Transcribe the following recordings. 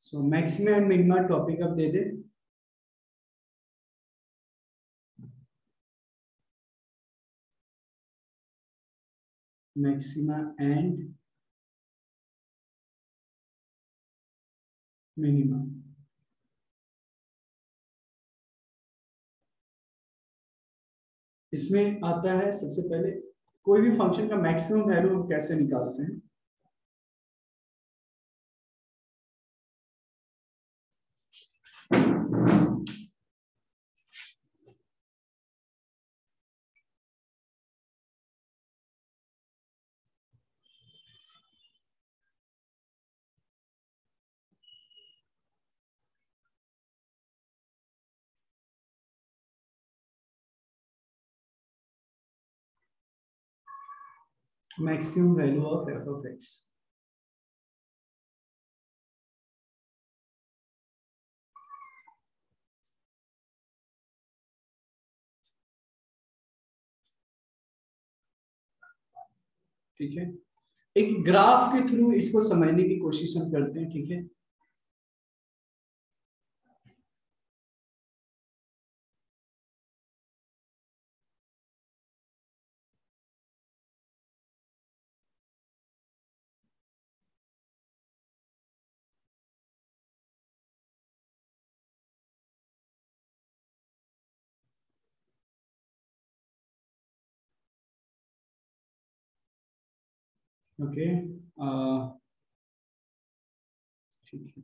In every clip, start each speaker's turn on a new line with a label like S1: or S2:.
S1: So maxima and minima topic अब दे दे। Maxima and minima. इसमें आता है सबसे पहले कोई भी फंक्शन का मैक्सिमम वैल्यू हम कैसे निकालते हैं। Maximum value of F of x. ठीक है, एक ग्राफ के थ्रू इसको समझने की कोशिश हम करते हैं। ठीक है, ओके, ठीक है।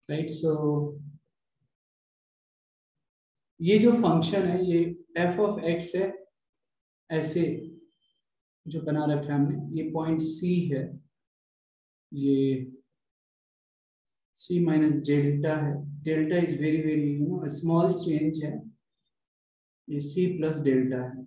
S1: राइट, सो ये जो फंक्शन है ये एफ ऑफ एक्स है, ऐसे जो बना रखा है हमने, ये पॉइंट सी है, ये सी माइनस डेल्टा है। Delta is very very small change है, ये सी प्लस डेल्टा है।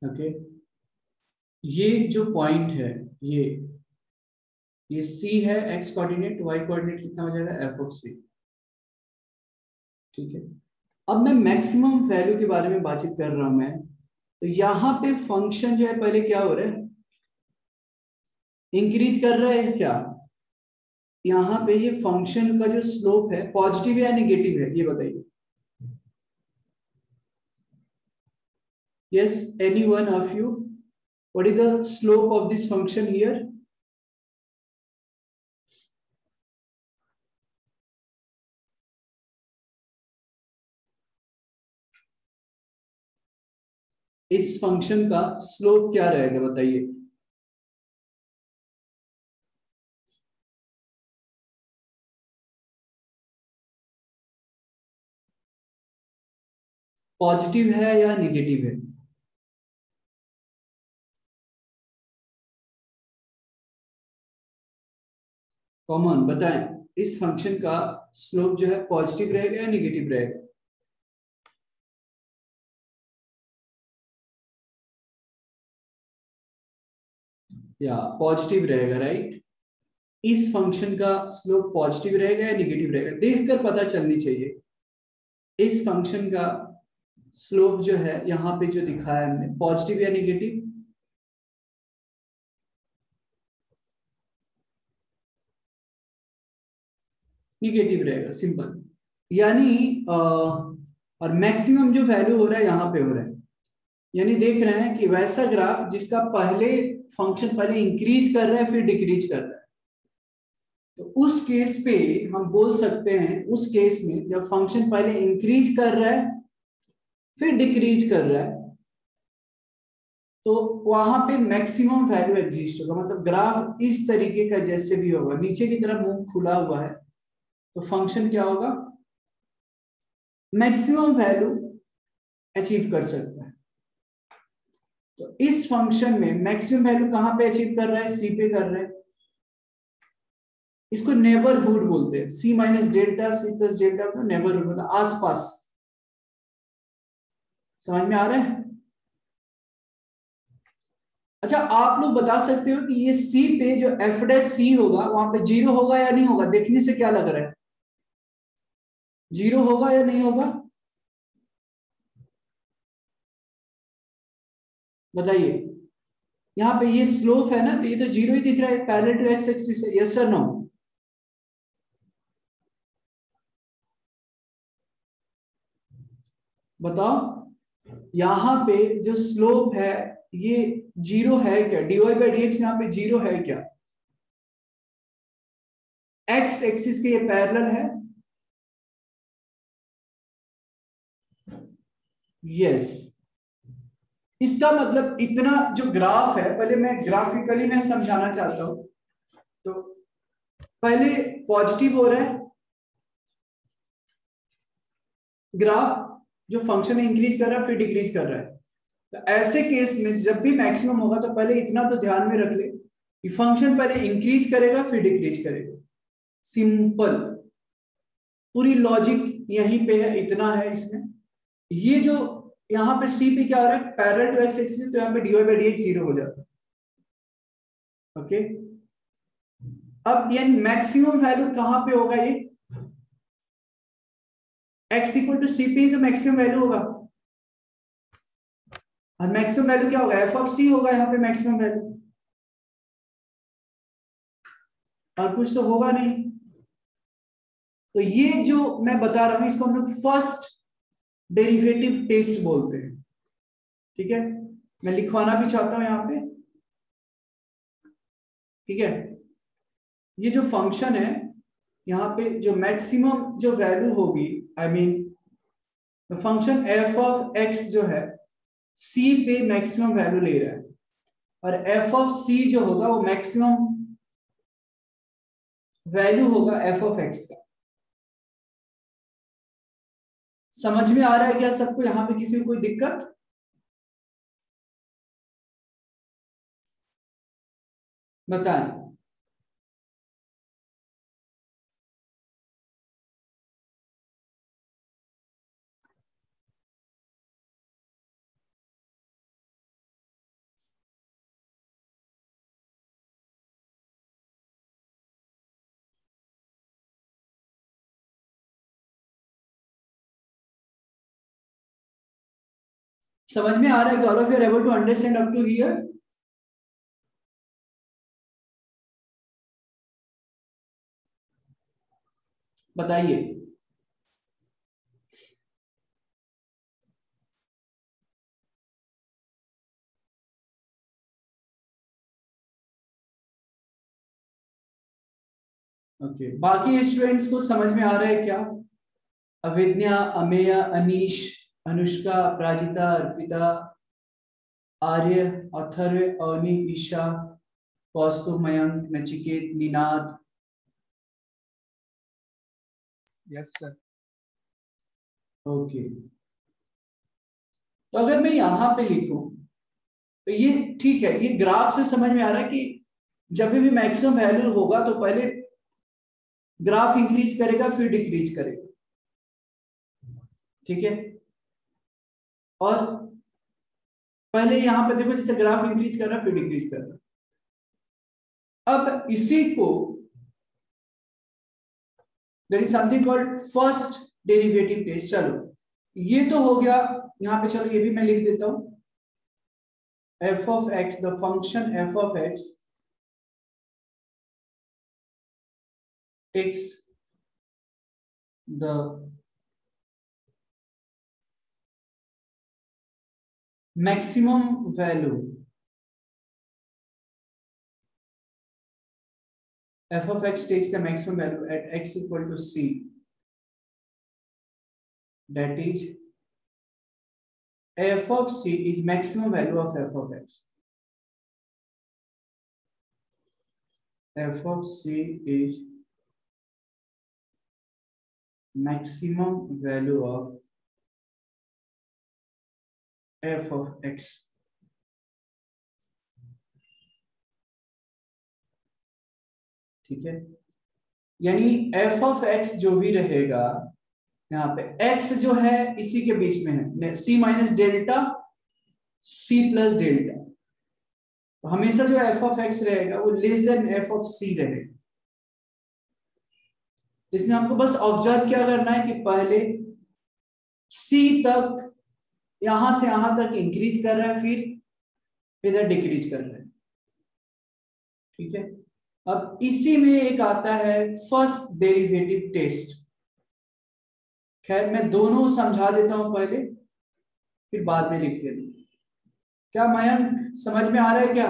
S1: ओके, ये जो पॉइंट है ये सी है, एक्स कोऑर्डिनेट, वाई कोऑर्डिनेट कितना हो जाएगा एफ ऑफ सी। ठीक है, अब मैं मैक्सिमम वैल्यू के बारे में बातचीत कर रहा हूं मैं, तो यहाँ पे फंक्शन जो है पहले क्या हो रहा है, इंक्रीज कर रहा है क्या। यहाँ पे ये फंक्शन का जो स्लोप है पॉजिटिव है या निगेटिव है, ये बताइए। Yes, any one of you, what is the slope of this function here. इस फंक्शन का स्लोप क्या रहेगा बताइए। पॉजिटिव है या निगेटिव है। कॉमन बताएं, इस फंक्शन का स्लोप जो है पॉजिटिव रहेगा या निगेटिव रहेगा। या पॉजिटिव रहेगा, राइट। इस फंक्शन का स्लोप पॉजिटिव रहेगा या निगेटिव रहेगा, देखकर पता चलनी चाहिए। इस फंक्शन का स्लोप जो है यहाँ पे जो दिखाया हमने, पॉजिटिव या निगेटिव। निगेटिव रहेगा, सिंपल। यानी और मैक्सिमम जो वैल्यू हो रहा है यहाँ पे हो रहा है, यानी देख रहे हैं कि वैसा ग्राफ जिसका पहले फंक्शन पहले इंक्रीज कर रहा है फिर डिक्रीज कर रहा है, तो उस केस पे हम बोल सकते हैं, उस केस में जब फंक्शन पहले इंक्रीज कर रहा है फिर डिक्रीज कर रहा है, तो वहां पे मैक्सिमम वैल्यू एग्जिस्ट होगा। मतलब ग्राफ इस तरीके का जैसे भी होगा, नीचे की तरफ मुंह खुला हुआ है, तो फंक्शन क्या होगा, मैक्सिमम वैल्यू अचीव कर सकता है। तो इस फंक्शन में मैक्सिमम वैल्यू कहां पे अचीव कर रहा है, सी पे कर रहा है। इसको नेबरहुड बोलते हैं, C minus delta C plus delta को नेबरहुड बोलते हैं, आसपास। समझ में आ रहा है? अच्छा, आप लोग बता सकते हो कि ये सी पे जो एफ डैश सी होगा वहां पे जीरो होगा या नहीं होगा? देखने से क्या लग रहा है, जीरो होगा या नहीं होगा? बताइए। यहाँ पे ये स्लोप है ना, तो ये तो जीरो ही दिख रहा है, पैरेलल टू एक्स एक्सिस है। यस और नो? बताओ। यहाँ पे जो स्लोप है ये जीरो है क्या? डीवाई बाई डी एक्स यहाँ पे जीरो है क्या? एक्स एक्सिस के ये पैरेलल है। यस। इसका मतलब इतना जो ग्राफ है, पहले मैं ग्राफिकली मैं समझाना चाहता हूं। तो पहले पॉजिटिव हो रहा है ग्राफ, जो फंक्शन इंक्रीज कर रहा है फिर डिक्रीज कर रहा है। तो ऐसे केस में जब भी मैक्सिमम होगा तो पहले इतना तो ध्यान में रख ले कि फंक्शन पहले इंक्रीज करेगा फिर डिक्रीज करेगा। सिंपल, पूरी लॉजिक यहीं पे है, इतना है इसमें। ये जो यहाँ पे सी पे क्या हो रहा है, पैरेलल टू एक्स एक्सिस, तो यहाँ पे dy बाई dx जीरो हो जाता है। ओके, अब ये मैक्सिमम वैल्यू कहां पे होगा? ये x इक्वल टू सी पे ही तो मैक्सिमम वैल्यू होगा। और मैक्सिमम वैल्यू क्या होगा? एफ ऑफ सी होगा यहाँ पे मैक्सिमम वैल्यू, और कुछ तो होगा नहीं। तो ये जो मैं बता रहा हूं इसको हम लोग फर्स्ट डेरिवेटिव टेस्ट बोलते हैं। ठीक है, मैं लिखवाना भी चाहता हूं यहाँ पे। ठीक है, ये जो फंक्शन है यहाँ पे जो मैक्सिमम जो वैल्यू होगी, I mean function F of X जो है सी पे मैक्सिमम वैल्यू ले रहा है, और एफ ऑफ सी जो होगा वो मैक्सिमम वैल्यू होगा एफ ऑफ एक्स का। समझ में आ रहा है क्या सबको? यहाँ पे किसी को कोई दिक्कत? बताएं। समझ में आ रहा है कि all of you are able to understand up to here? बताइए। ओके, बाकी स्टूडेंट्स को समझ में आ रहा है क्या? अविद्या, अमेया, अनीश, अनुष्का, प्राजिता, अर्पिता, आर्य, अथर्व, अवनी, ईशा, कौस्तुभ, Mayank, Nachiket, Ninad.
S2: Yes sir.
S1: Okay, तो अगर मैं यहां पे लिखूं तो ये ठीक है, ये ग्राफ से समझ में आ रहा है कि जब भी मैक्सिमम वैल्यू होगा तो पहले ग्राफ इंक्रीज करेगा फिर डिक्रीज करेगा। ठीक है, और पहले यहां पे देखो जैसे ग्राफ इंक्रीज कर रहा है फिर डिक्रीज कर रहा है। अब इसी को there is something called first derivative test. चलो ये तो हो गया यहां पे, चलो ये भी मैं लिख देता हूं। f of x, the function f of x takes the maximum value, f of x takes the maximum value at x equal to c, that is f of c is maximum value of f of x. f of c is maximum value of F of x, ठीक है, यानी F of X जो भी रहेगा यहाँ पे x जो है इसी के बीच में है, C minus delta C plus delta, तो हमेशा जो एफ ऑफ एक्स रहेगा वो less than F of C रहेगा। इसमें हमको बस ऑब्जर्व क्या करना है कि पहले सी तक, यहां से यहां तक इंक्रीज कर रहा है, फिर इधर डिक्रीज कर रहा है, ठीक है। अब इसी में एक आता है फर्स्ट डेरिवेटिव टेस्ट। खैर मैं दोनों समझा देता हूं पहले, फिर बाद में लिख लेना। क्या मयंक समझ में आ रहा है क्या?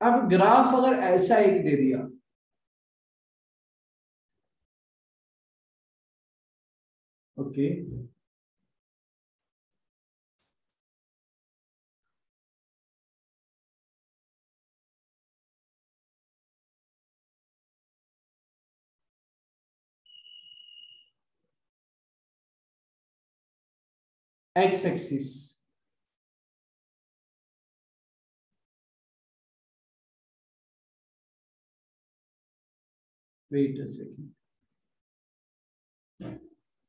S1: अब ग्राफ अगर ऐसा एक दे दिया, okay, X axis, wait a second,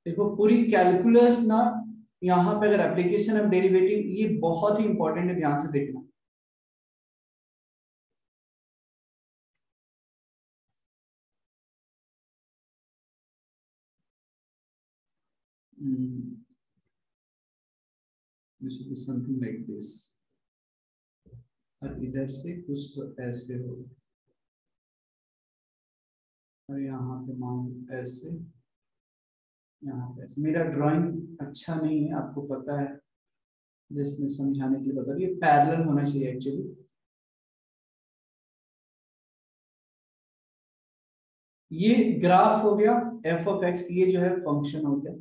S1: देखो पूरी कैलकुलस ना, यहाँ पे अगर एप्लीकेशन ऑफ डेरिवेटिव, ये बहुत ही इंपॉर्टेंट है, ध्यान से देखना। This will be something like this, और इधर से कुछ तो ऐसे हो, और यहाँ पे मान ऐसे, यहाँ पे ऐसे। मेरा ड्राइंग अच्छा नहीं है, आपको पता है, जिसने समझाने के लिए बता, ये पैरेलल होना चाहिए एक्चुअली। ये ग्राफ हो गया एफ ऑफ एक्स, ये जो है फंक्शन हो गया,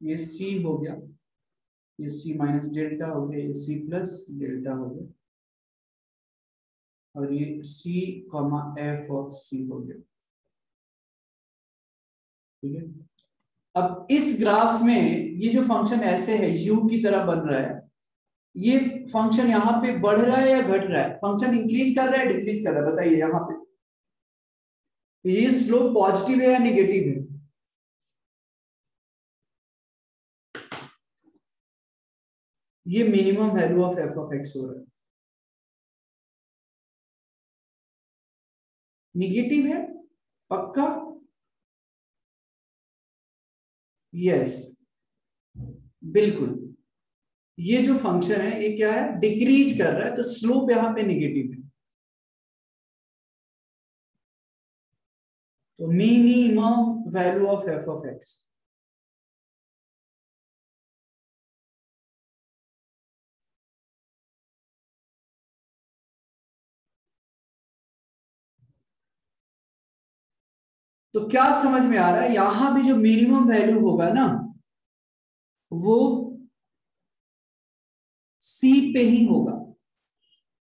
S1: ये सी हो गया, ये सी माइनस डेल्टा हो गया, ये सी प्लस डेल्टा हो गया, और ये सी कॉमा एफ ऑफ सी हो गया, ठीक है। अब इस ग्राफ में ये जो फंक्शन ऐसे है, यू की तरह बन रहा है, ये फंक्शन यहाँ पे बढ़ रहा है या घट रहा है? फंक्शन इंक्रीज कर रहा है डिक्रीज कर रहा है, बताइए यहाँ पे। ये स्लोप पॉजिटिव है या निगेटिव है? ये minimum value of F of x हो रहा है, निगेटिव है पक्का? यस, बिल्कुल। ये जो फंक्शन है ये क्या है, डिक्रीज कर रहा है, तो स्लोप यहाँ पे निगेटिव है, तो minimum value of F of x. तो क्या समझ में आ रहा है, यहां भी जो मिनिमम वैल्यू होगा ना, वो सी पे ही होगा,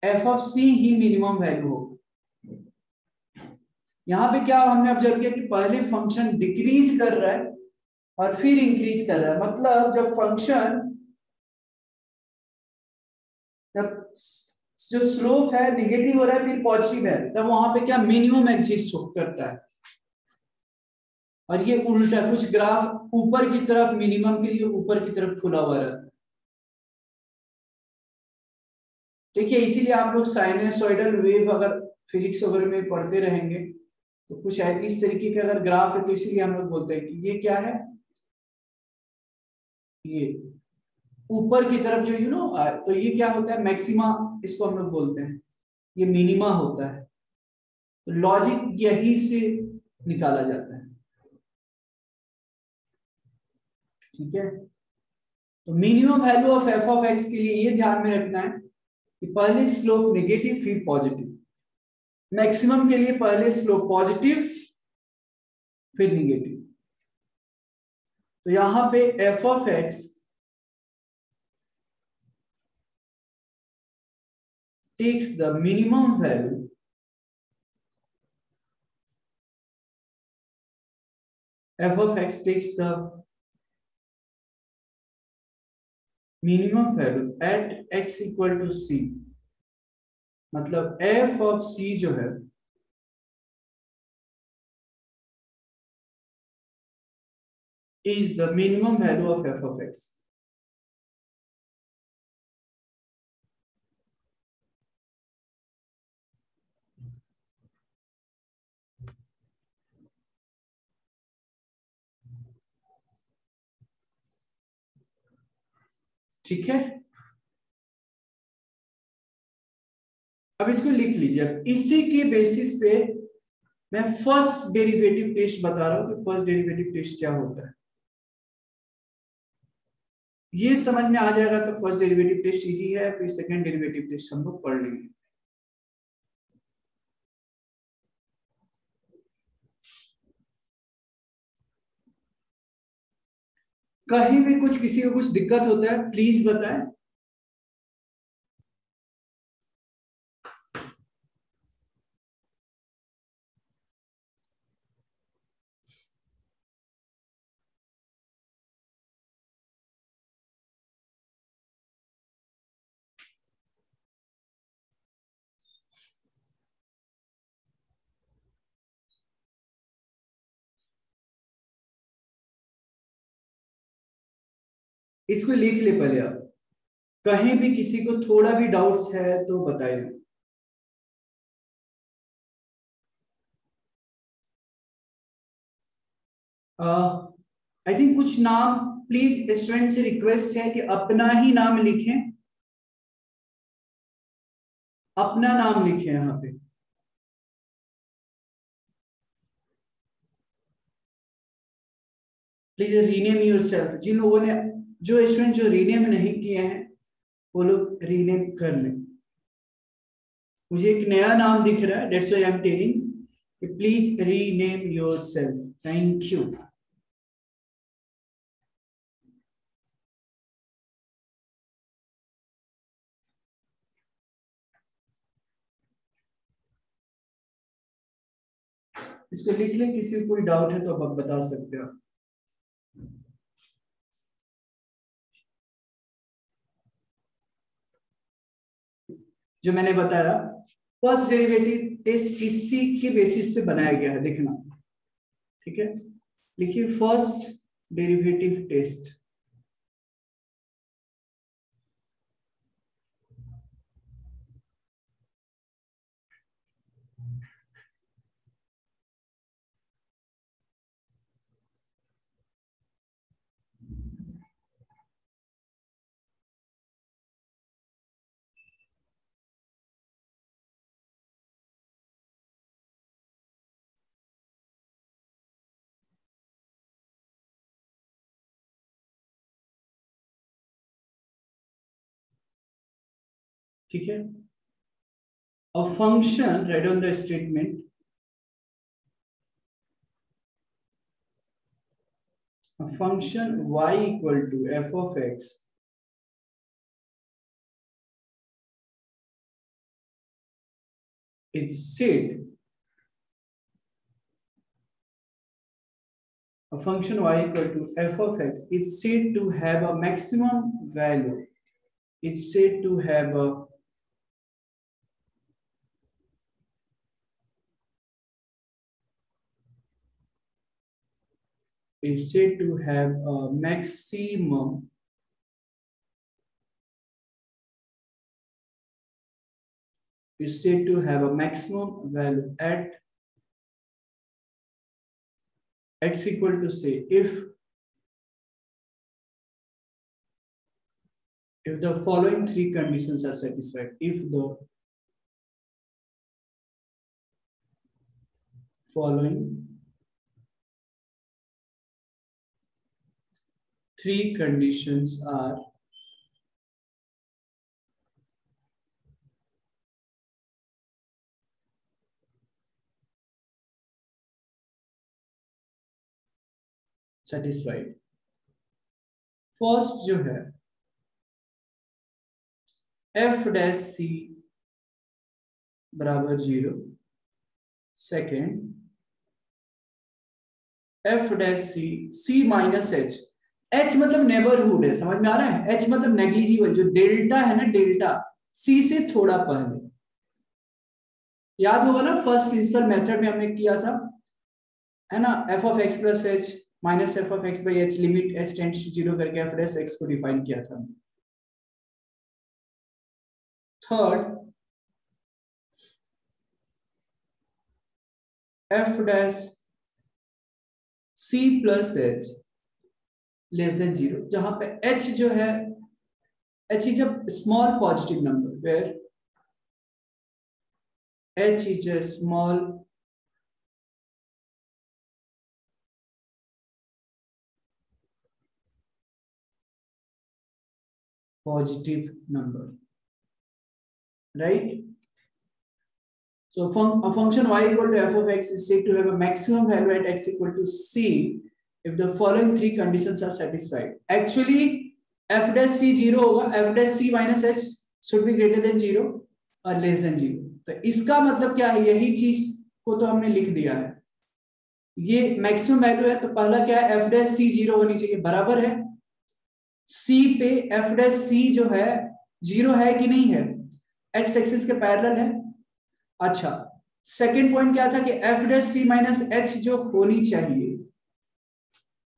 S1: एफ ऑफ सी ही मिनिमम वैल्यू होगा। यहां पे क्या हमने ऑब्जर्व किया कि पहले फंक्शन डिक्रीज कर रहा है और फिर इंक्रीज कर रहा है, मतलब जब फंक्शन, जब जो स्लोप है निगेटिव हो रहा है फिर पॉजिटिव है, तब वहां पे क्या मिनिमम एग्जिस्ट करता है। और ये उल्टा, कुछ ग्राफ ऊपर की तरफ मिनिमम के लिए ऊपर की तरफ खुला हुआ रहता है, ठीक है। इसीलिए आप लोग साइनसोइडल वेव अगर फिजिक्स वगैरह में पढ़ते रहेंगे तो कुछ इस तरीके के अगर ग्राफ है, तो इसीलिए हम लोग बोलते हैं कि ये क्या है, ये ऊपर की तरफ जो तो ये क्या होता है, मैक्सिमा इसको हम लोग बोलते हैं, ये मिनिमा होता है। तो लॉजिक यही से निकाला जाता है, ठीक है। तो minimum value of F of x के लिए ये ध्यान में रखना है कि पहले स्लोप नेगेटिव फिर पॉजिटिव, मैक्सिमम के लिए पहले स्लोप पॉजिटिव फिर निगेटिव। तो यहां पे F of x takes the minimum value f of x takes the minimum value at x equal to c, मतलब f of c जो है is the minimum value of f of x. ठीक है, अब इसको लिख लीजिए। अब इसी के बेसिस पे मैं फर्स्ट डेरिवेटिव टेस्ट बता रहा हूं कि फर्स्ट डेरिवेटिव टेस्ट क्या होता है। ये समझ में आ जाएगा तो फर्स्ट डेरिवेटिव टेस्ट इजी है, फिर सेकंड डेरिवेटिव टेस्ट हम लोग पढ़ लेंगे। कहीं भी कुछ किसी को कुछ दिक्कत होता है प्लीज बताएं। इसको लिख ले पहले आप, कहीं भी किसी को थोड़ा भी डाउट्स है तो बताइए। आई थिंक कुछ नाम प्लीज स्टूडेंट से रिक्वेस्ट है कि अपना ही नाम लिखें, अपना नाम लिखें यहाँ पे। Please rename yourself. जिन लोगों ने, जो स्टूडेंट जो रीनेम नहीं किए हैं वो लोग रीनेम कर लें। मुझे एक नया नाम दिख रहा है, that's why I am telling please rename yourself. Thank you. इसको लिख लें, किसी को कोई डाउट है तो आप बता सकते हो। जो मैंने बताया फर्स्ट डेरिवेटिव टेस्ट इसी के बेसिस पे बनाया गया है, देखना। ठीक है, लिखिए फर्स्ट डेरिवेटिव टेस्ट। ठीक है, a function, write down the statement, a function y equal to f of x is said, a function y equal to f of x is said to have a maximum value, it's said to have a is said to have a maximum is said to have a maximum value at x equal to, say, if the following three conditions are satisfied. If the following three conditions are satisfied. First जो है f dash c बराबर 0, second F dash सी, सी minus H, H मतलब neighbourhood है, समझ में आ रहा है, एच मतलब नेग्लिजिबल, जो डेल्टा है ना, डेल्टा सी से थोड़ा पहले, याद होगा ना फर्स्ट प्रिंसिपल मेथड में हमने किया था, है ना, F of X plus H minus F of X by H limit H tends to zero करके एफ डैश एक्स को डिफाइन किया था। Third, F dash C plus H less than zero, जहां पे एच जो है, H is a small positive number, where H is a small positive number, right? So a function y equal to f of x is said to have a maximum value at x equal to c if the following three conditions are satisfied. Actually f dash c 0 होगा, f dash c minus h should be greater than 0 और less than 0। तो इसका मतलब क्या है, यही चीज को तो हमने लिख दिया है, ये मैक्सिमम वैल्यू है, तो पहला क्या है, f dash c 0 होनी चाहिए, बराबर है c पे f डैश c जो है 0 है कि नहीं है, x एक्सिस के पैरेलल है। अच्छा, सेकंड पॉइंट क्या था कि f dash c minus h जो होनी चाहिए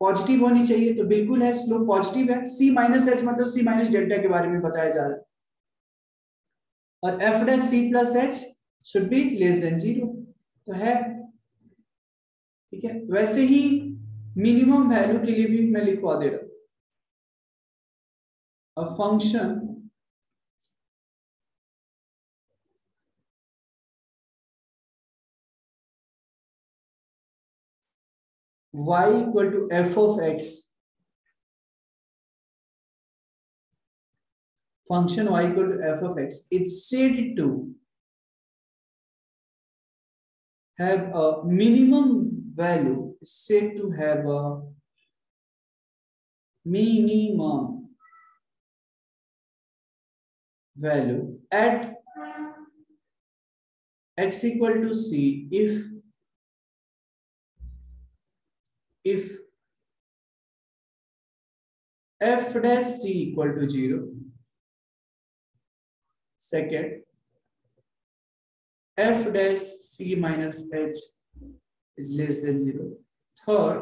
S1: पॉजिटिव होनी चाहिए, तो बिल्कुल है, स्लोप पॉजिटिव है, c माइनस h मतलब c माइनस डेल्टा के बारे में बताया जा रहा है, और f dash c plus h should be less than 0, तो है, ठीक है। वैसे ही मिनिमम वैल्यू के लिए भी मैं लिखवा दे रहा हूं, a function y equal to f of x, function y equal to f of x is said to have a minimum value, is said to have a minimum value at x equal to c if f dash c equal to 0, second f dash c minus h is less than 0, third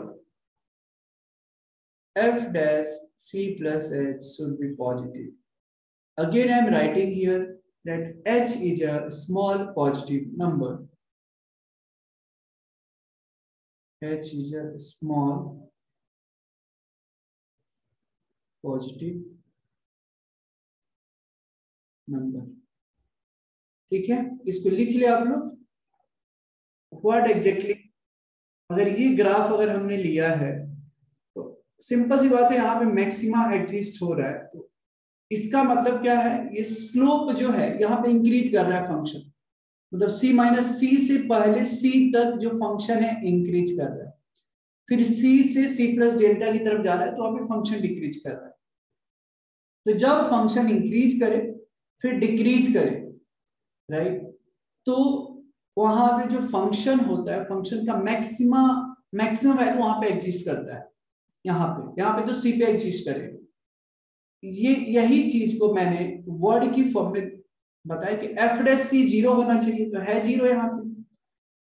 S1: f dash c plus h should be positive. Again I am writing here that h is a small positive number, h is a small positive number, ठीक है, इसको लिख लिया आप लोग। What exactly, अगर ये graph अगर हमने लिया है तो सिंपल सी बात है, यहाँ पे मैक्सिमा एग्जिस्ट हो रहा है, तो इसका मतलब क्या है, ये स्लोप जो है यहाँ पे इंक्रीज कर रहा है फंक्शन, मतलब c माइनस सी से पहले c तक जो फंक्शन है इंक्रीज कर रहा है, फिर c से c प्लस डेल्टा की तरफ जा रहा है, तो वहां पे फंक्शन डिक्रीज कर रहा है। तो जब फंक्शन इंक्रीज करे फिर डिक्रीज करे, राइट, तो वहां पे जो फंक्शन होता है, फंक्शन का मैक्सिमम वैल्यू वहां पे एग्जिस्ट करता है, यहाँ पे तो सी पे एग्जिस्ट करेगा। ये यही चीज को मैंने वर्ड की फॉर्म में बताया कि एफ डैश सी 0 होना चाहिए, तो है 0 यहाँ पे,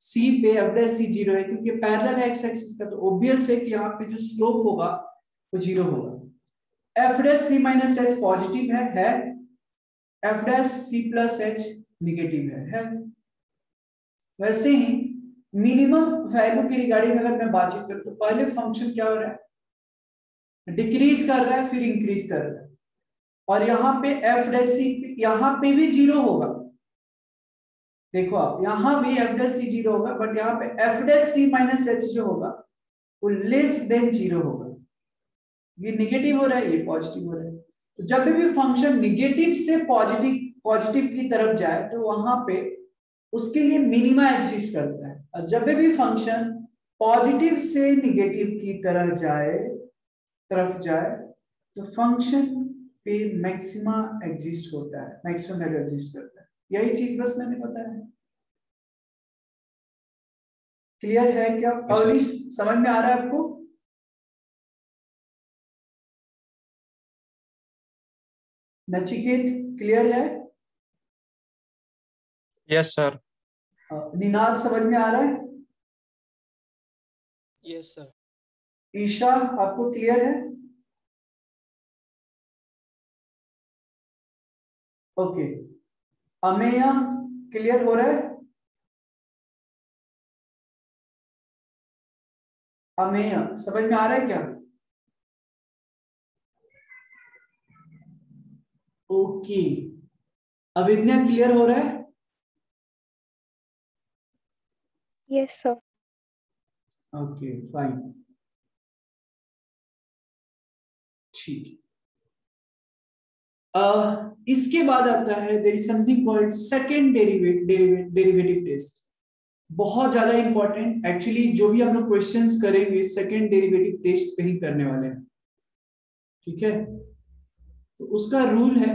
S1: सी पे एफ डैश सी 0 है क्योंकि पैरेलल है एक्स एक्सिस का, तो ऑब्वियस है कि यहाँ पे जो स्लोप होगा वो 0 होगा। F dash C minus H positive है, F dash C plus H negative है। वैसे ही मिनिमम वैल्यू की रिगार्डिंग अगर मैं बातचीत करूं तो पहले फंक्शन क्या हो रहा है, डिक्रीज कर रहा है फिर इंक्रीज कर रहा है, और यहाँ पे एफ डैश सी यहाँ पे भी 0 होगा, देखो आप यहाँ भी एफ डैश सी 0 होगा, बट यहाँ पे F dash C minus H जो होगा वो लेस देन 0 होगा, ये निगेटिव हो रहा है, ये पॉजिटिव हो रहा है। तो जब भी फंक्शन निगेटिव से पॉजिटिव की तरफ जाए तो वहां पे उसके लिए मिनिमा एग्जिस्ट करता है, और जब भी फंक्शन पॉजिटिव से निगेटिव की तरफ जाए तो फंक्शन पे मैक्सिमा एग्जिस्ट होता है, मैक्सिमम वैल्यू एग्जिस्ट करता है। यही चीज बस मैंने बताया है। क्लियर है क्या?
S3: Yes, sir.
S1: अवनीश समझ में आ रहा है आपको? नचिकेत क्लियर है?
S3: Yes, sir.
S1: निनाद समझ में आ रहा है?
S2: Yes, sir.
S1: ईशा आपको क्लियर है? ओके। अमेया क्लियर हो रहा है? अमेया समझ में आ रहा है क्या? ओके। अविज्ञा क्लियर हो रहा है?
S4: Yes, sir.
S1: ओके फाइन, ठीक। इसके बाद आता है there is something called second derivative test. बहुत ज्यादा इंपॉर्टेंट, एक्चुअली जो भी हम लोग क्वेश्चंस करेंगे सेकंड डेरिवेटिव टेस्ट पे ही करने वाले हैं, ठीक है? तो उसका रूल है,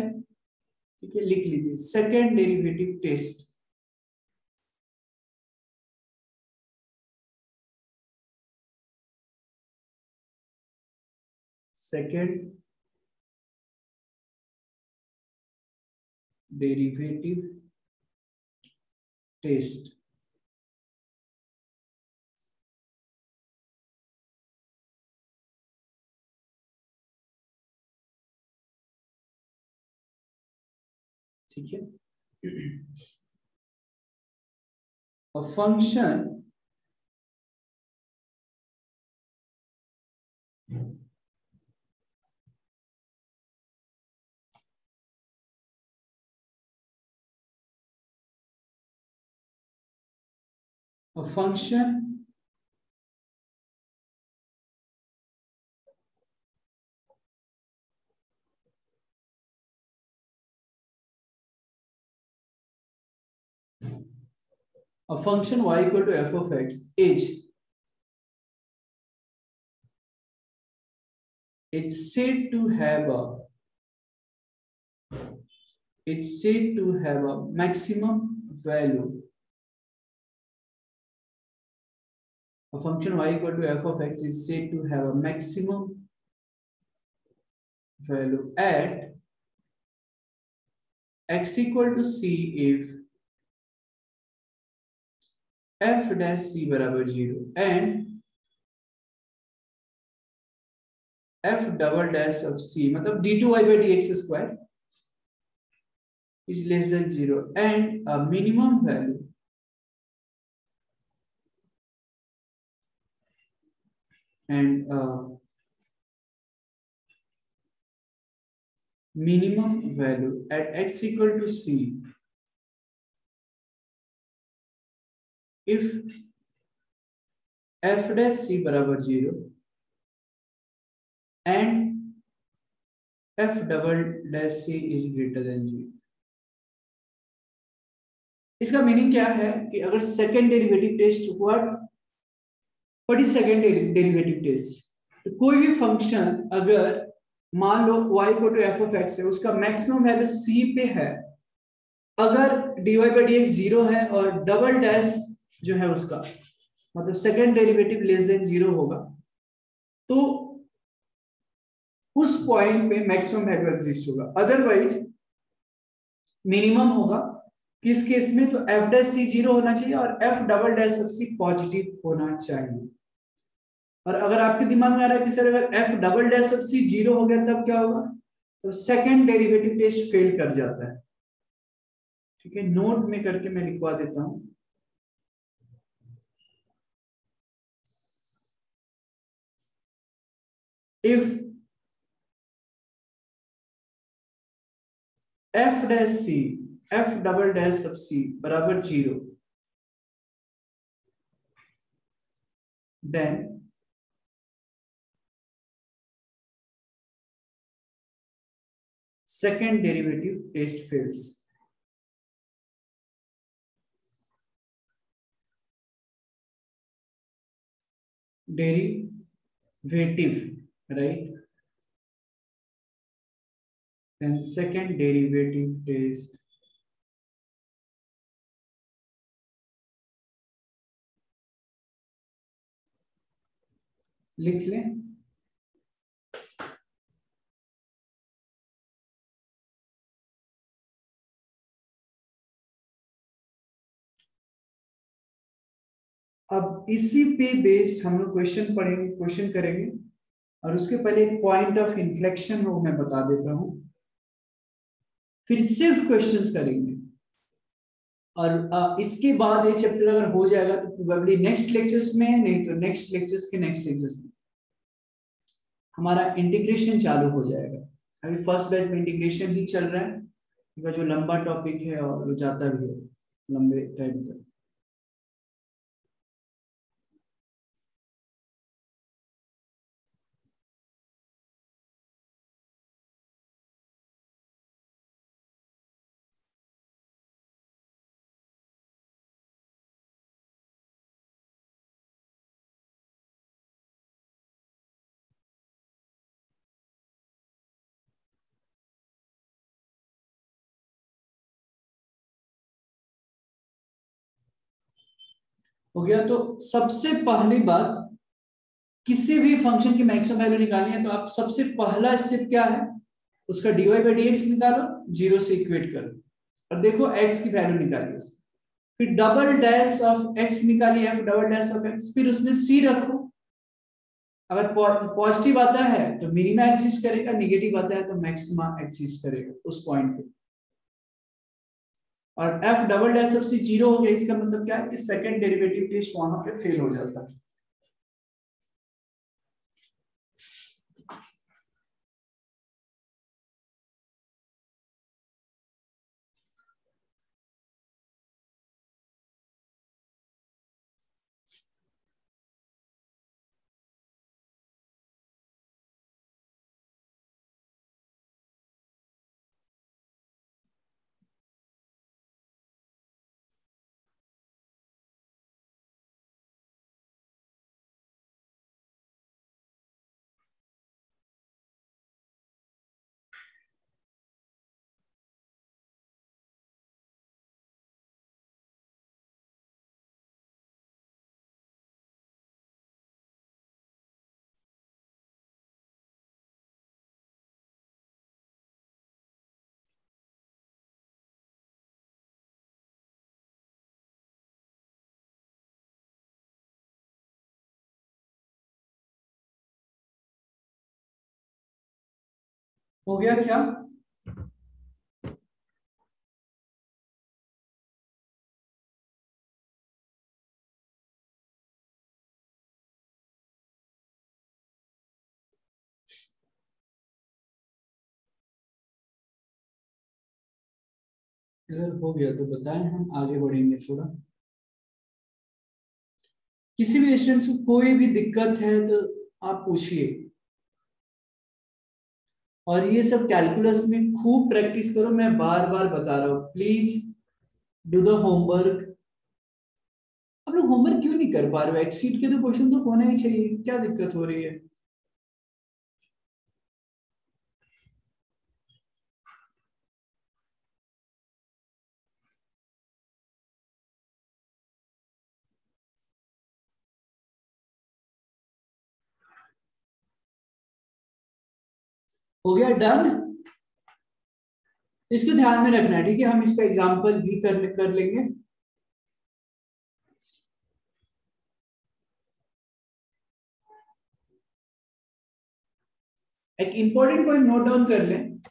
S1: ठीक है, लिख लीजिए, second derivative test. Second derivative test. ठीक है? a function a function a function y equal to f of x is it's said to have a maximum value. A function y equal to f of x is said to have a maximum value at x equal to c if f dash c बराबर 0 and f double dash of c मतलब d2y by dx square is less than 0 and a minimum value at x equal to c if f dash c बराबर 0 and f double dash c is greater than 0। इसका meaning क्या है कि अगर second derivative test हुआ, what is second derivative test? तो कोई भी फंक्शन अगर मान लो y equal to f of x है, उसका मैक्सिमम वैल्यू c पे है, अगर dy by dx 0 है और डबल डैश जो है उसका मतलब सेकेंड डेरिवेटिव लेस देन 0 होगा, तो उस पॉइंट पे मैक्सिमम वैल्यू एग्जिस्ट होगा। अदरवाइज मिनिमम होगा। किस केस में? तो f डैश c 0 होना चाहिए और f double dash of c positive होना चाहिए। और अगर आपके दिमाग में आ रहा है कि सर अगर f double dash of c 0 हो गया तब क्या होगा? तो सेकंड डेरिवेटिव टेस्ट फेल कर जाता है। ठीक है, नोट में करके मैं लिखवा देता हूं। if f dash c f double dash of c बराबर 0 then second derivative test fails। derivative, right? Then second derivative test लिख लें। अब इसी पे बेस्ड हम लोग क्वेश्चन पढ़ेंगे, क्वेश्चन करेंगे, और उसके पहले एक पॉइंट ऑफ इन्फ्लेक्शन हो मैं बता देता हूं, फिर सिर्फ क्वेश्चंस करेंगे। और इसके बाद ये चैप्टर अगर हो जाएगा तो प्रोबेबली नेक्स्ट लेक्चर्स में, नहीं तो नेक्स्ट लेक्चर्स के नेक्स्ट लेक्चर्स में हमारा इंटीग्रेशन चालू हो जाएगा। अभी फर्स्ट बैच में इंटीग्रेशन ही चल रहा है, जो लंबा टॉपिक है और वो जाता भी है लंबे टाइम तक। हो गया। तो सबसे पहली बात, किसी भी फंक्शन की मैक्सिमम वैल्यू निकालनी है तो आप सबसे पहला स्टेप क्या है, उसका dy बाई dx निकालो, 0 से इक्वेट करो, और देखो x की वैल्यू निकालिए उसकी, फिर डबल डैश ऑफ x निकालिए, f double dash of x, फिर उसमें c रखो। अगर पॉजिटिव आता है तो मिनिमा एग्जिस्ट करेगा, नेगेटिव आता है तो मैक्सिमा एग्जिस्ट करेगा उस पॉइंट पे। और f double dash of c 0 हो गया, इसका मतलब क्या है कि सेकंड डेरिवेटिव टेस्ट वहां पे फेल हो जाता है। हो गया क्या? अगर हो गया तो बताएं, हम आगे बढ़ेंगे थोड़ा। किसी भी स्टूडेंट को कोई भी दिक्कत है तो आप पूछिए, और ये सब कैलकुलस में खूब प्रैक्टिस करो, मैं बार बार बता रहा हूँ, प्लीज डू द होमवर्क। आप लोग होमवर्क क्यों नहीं कर पा रहे हो? एक्सीड के तो क्वेश्चन तो होना ही चाहिए, क्या दिक्कत हो रही है? हो गया डन? इसको ध्यान में रखना है, ठीक है? हम इस पे एग्जांपल भी कर लेंगे। एक इंपॉर्टेंट पॉइंट नोट डाउन कर लें,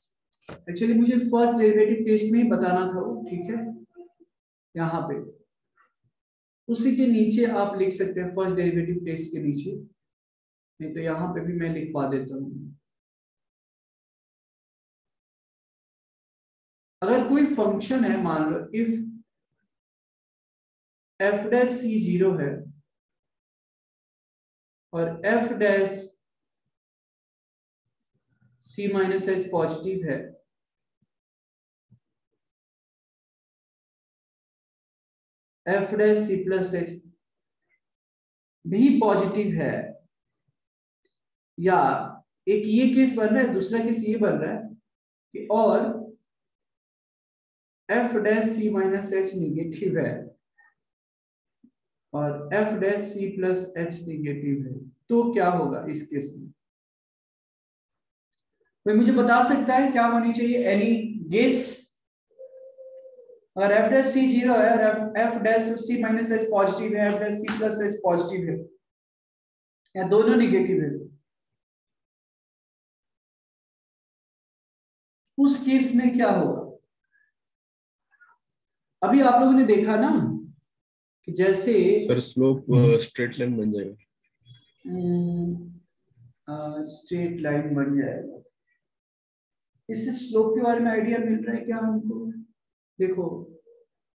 S1: एक्चुअली मुझे फर्स्ट डेरिवेटिव टेस्ट में ही बताना था वो, ठीक है? यहाँ पे उसी के नीचे आप लिख सकते हैं, फर्स्ट डेरिवेटिव टेस्ट के नीचे, नहीं तो यहाँ पे भी मैं लिखवा देता हूँ। अगर कोई फंक्शन है, मान लो इफ एफ डैश सी 0 है और F dash C minus H positive है, F dash C plus H भी पॉजिटिव है, या एक ये केस बन रहा है, दूसरा केस ये बन रहा है कि और F dash C minus H negative है, और F dash C plus H negative है, तो क्या होगा इस केस में? कोई मुझे बता सकता है क्या होनी चाहिए? Any guess? अगर एफ डैश सी 0 है और F dash C minus H positive है, F dash C plus H positive है, या दोनों निगेटिव है, उस केस में क्या होगा? अभी आप लोगों ने देखा ना कि जैसे
S3: सर स्लोप स्ट्रेट लाइन बन जाएगा।
S1: स्ट्रेट लाइन बन जाएगा। इससे स्लोप के बारे में आइडिया मिल रहा है क्या हमको? देखो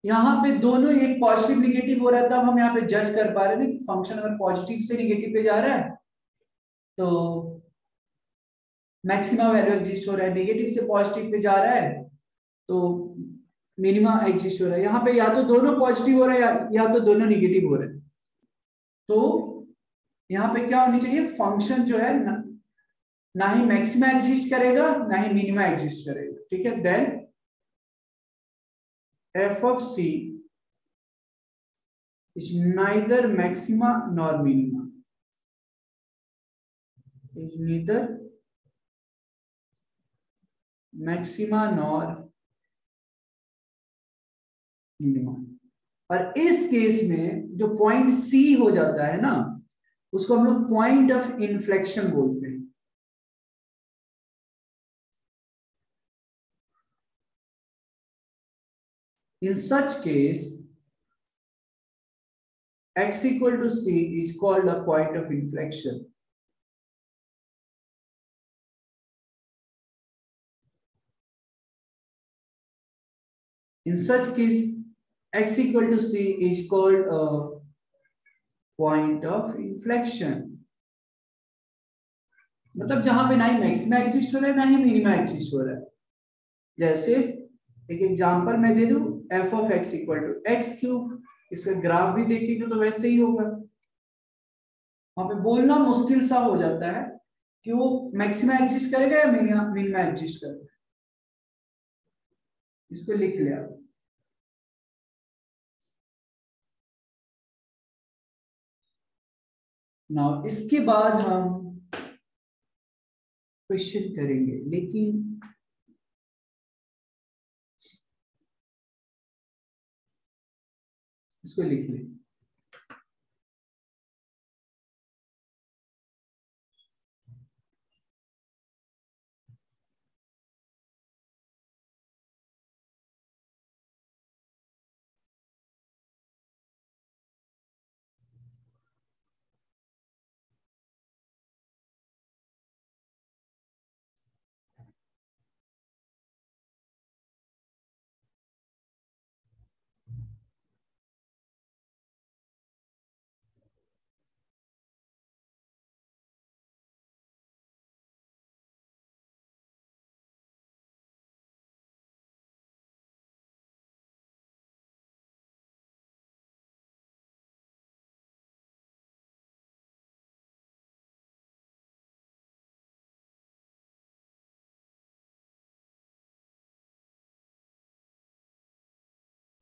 S1: यहाँ पे दोनों एक पॉजिटिव निगेटिव हो रहा है, तब हम यहाँ पे जज कर पा रहे हैं कि फंक्शन अगर पॉजिटिव से निगेटिव पे जा रहा है तो मैक्सिमा वैल्यू एग्जिस्ट हो रहा है, नेगेटिव से पॉजिटिव पे जा रहा है तो मिनिमा एग्जिस्ट हो रहा है। यहाँ पे या तो दोनों पॉजिटिव हो रहा है या तो दोनों निगेटिव हो रहे हैं। तो यहाँ पे क्या होनी चाहिए? फंक्शन जो है ना ही मैक्सिमा एग्जिस्ट करेगा ना ही मिनिमा एग्जिस्ट करेगा, ठीक है। Then f of c is neither maxima nor minima, is neither maxima nor minima। और इस केस में जो पॉइंट c हो जाता है ना, उसको हम लोग पॉइंट ऑफ इन्फ्लेक्शन बोलते हैं। In such case, x equal to c is called a point of inflection. In such case, x equal to c is called a point of inflection. मतलब जहां पे ना ही मैक्सिमा एग्जिस्ट हो रहा है ना ही मिनिमा एग्जिस्ट हो रहा है। जैसे एक एग्जांपल मैं दे दूं, f of x equal to X cube, इसका ग्राफ भी देखेंगे तो वैसे ही होगा। वहां पे बोलना मुश्किल सा हो जाता है कि वो मैक्सिमा एग्जिस्ट करेगा या मिनिमा एग्जिस्ट करेगा। इसको लिख लिया। नाउ इसके बाद हम क्वेश्चन करेंगे, लेकिन इसको लिख लें।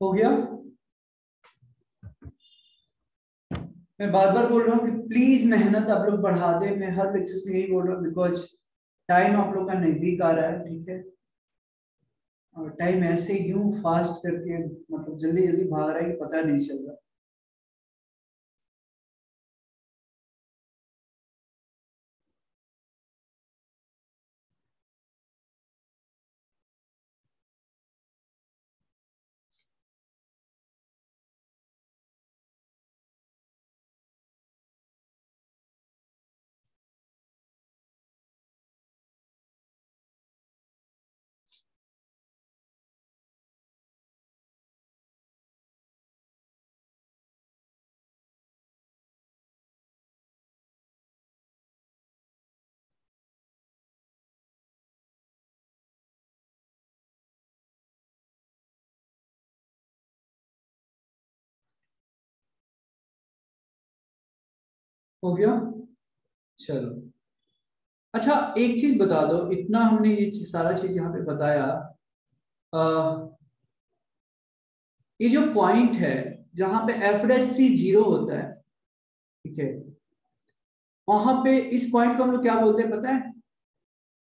S1: हो गया? मैं बार बार बोल रहा हूँ कि प्लीज मेहनत आप लोग बढ़ा दें। मैं हर लेक्चर्स में यही बोल रहा हूँ, बिकॉज टाइम आप लोग का नजदीक आ रहा है, ठीक है। और टाइम ऐसे यूं फास्ट करके मतलब जल्दी जल्दी भाग रहा है कि पता नहीं चल रहा। हो गया? चलो अच्छा, एक चीज बता दो, इतना हमने ये सारा चीज यहाँ पे बताया, ये जो पॉइंट है जहां पे एफ डैश सी 0 होता है, ठीक है, वहां पे इस पॉइंट को हम लोग क्या बोलते हैं पता है?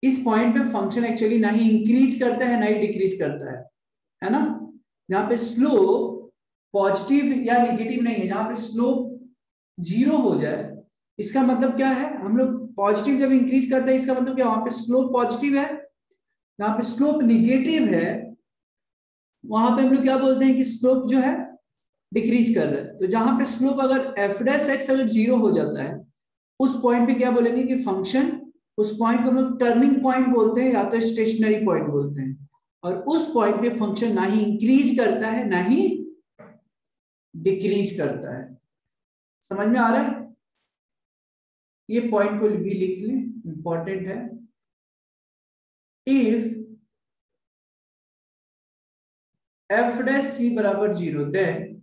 S1: इस पॉइंट पे फंक्शन एक्चुअली ना ही इंक्रीज करता है ना ही डिक्रीज करता है ना? जहां पे स्लोप पॉजिटिव या नेगेटिव नहीं है, जहां पे स्लोप 0 हो जाए, इसका मतलब क्या है? हम लोग पॉजिटिव जब इंक्रीज करते हैं, इसका मतलब क्या, वहां पे स्लोप पॉजिटिव है, जहां पे स्लोप निगेटिव है वहां पे हम लोग क्या बोलते हैं कि स्लोप जो है डिक्रीज कर रहा है। तो जहां पे स्लोप अगर एफ डैश एक्स अगर 0 हो जाता है, उस पॉइंट पे क्या बोलेंगे कि फंक्शन, उस पॉइंट को हम लोग टर्निंग पॉइंट बोलते हैं या तो स्टेशनरी पॉइंट बोलते हैं, और उस पॉइंट पे फंक्शन ना ही इंक्रीज करता है ना ही डिक्रीज करता है। समझ में आ रहा है? ये पॉइंट को भी लिख लें, इंपॉर्टेंट है। इफ एफ डैश सी बराबर 0, देन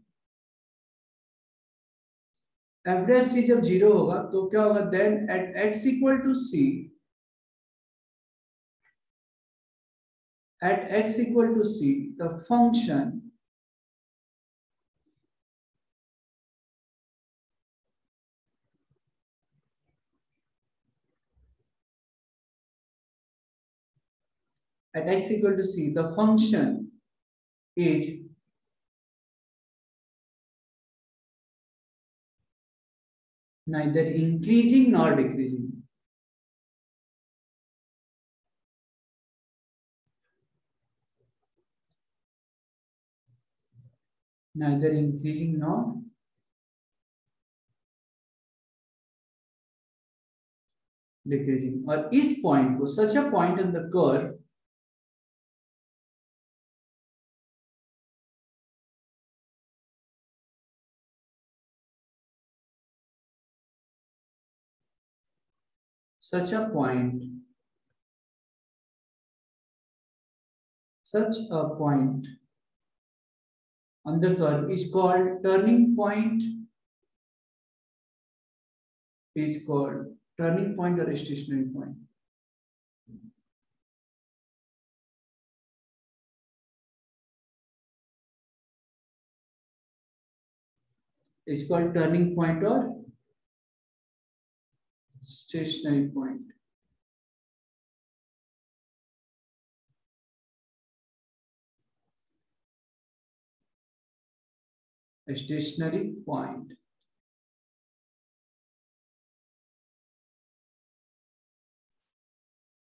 S1: एफ डैश सी जब 0 होगा तो क्या होगा? Then at X equal to C, at x equal to c, the function at x equal to c, the function is neither increasing nor decreasing. Neither increasing nor decreasing. और इस point को, such a point on the curve such a point on the curve is called turning point, is called turning point or stationary point. Is called turning point or stationary point. A stationary point.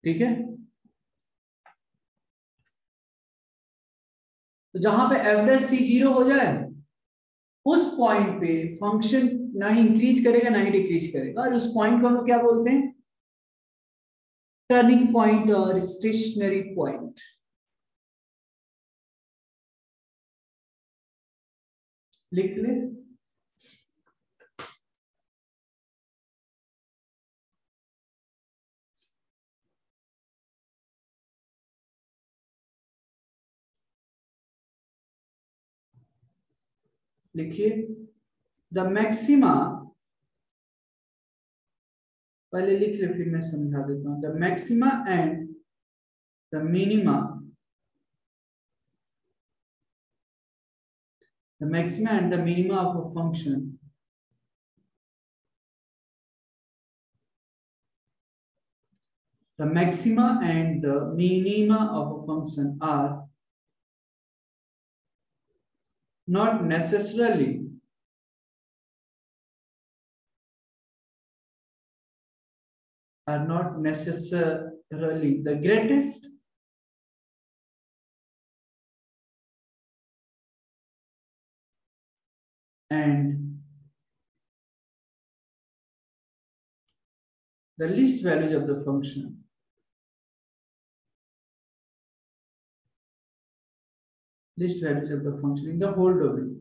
S1: ठीक है? तो जहां पे F dash C 0 हो जाए, उस point पे function ना ही इंक्रीज करेगा ना ही डिक्रीज करेगा, और उस पॉइंट को हम लोग क्या बोलते हैं? टर्निंग पॉइंट और स्टेशनरी पॉइंट। लिख ले। लिखिए, द मैक्सिमा, पहले लिख ले फिर मैं समझा देता हूं। The maxima and the minima, the maxima and the minima of a function the maxima and the minima of a function are not necessarily the greatest and the least values of the function. Least values of the function in the whole domain.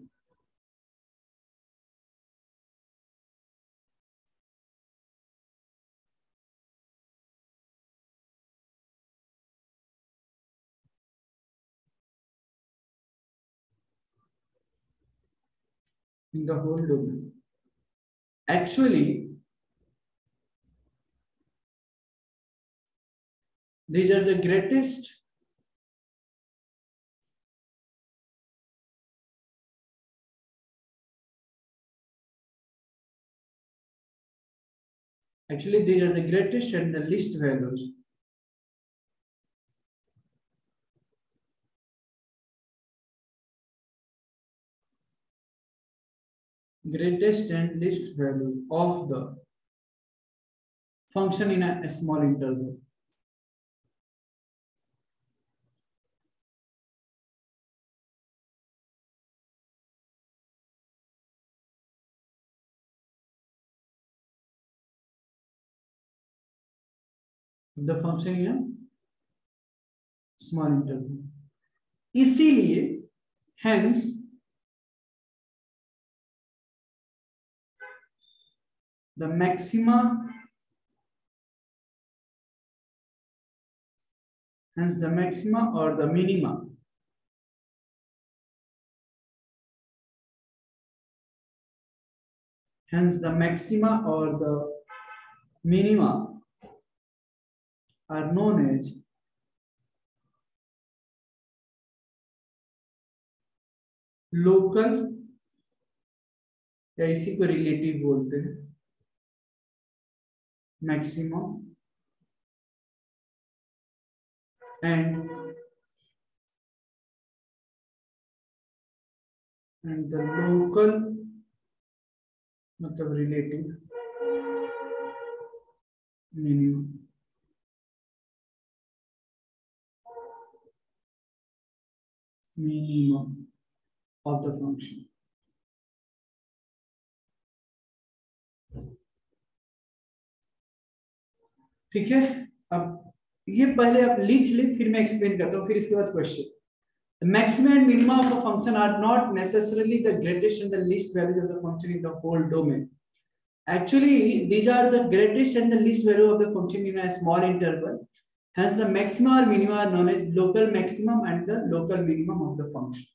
S1: In the whole domain. Actually, these are the greatest Actually, these are the greatest and the least values. Greatest and least value of the function in a small interval. The function in a small interval. इसीलिए hence the maxima, hence the maxima or the minima or the minima are known as local, या इसी को relative बोलते हैं, maximum and the local मतलब relative minimum. Minimum of the function. ठीक है, अब ये पहले आप लिख ले, फिर मैं एक्सप्लेन करता हूँ, फिर इसके बाद question. The maximum and minimum of a function are not necessarily the greatest and the least values of the function in the whole domain. Actually, these are the greatest and the least value of the function in a small interval. Hence, the maximum or minimum are known as local maximum and the local minimum of the function.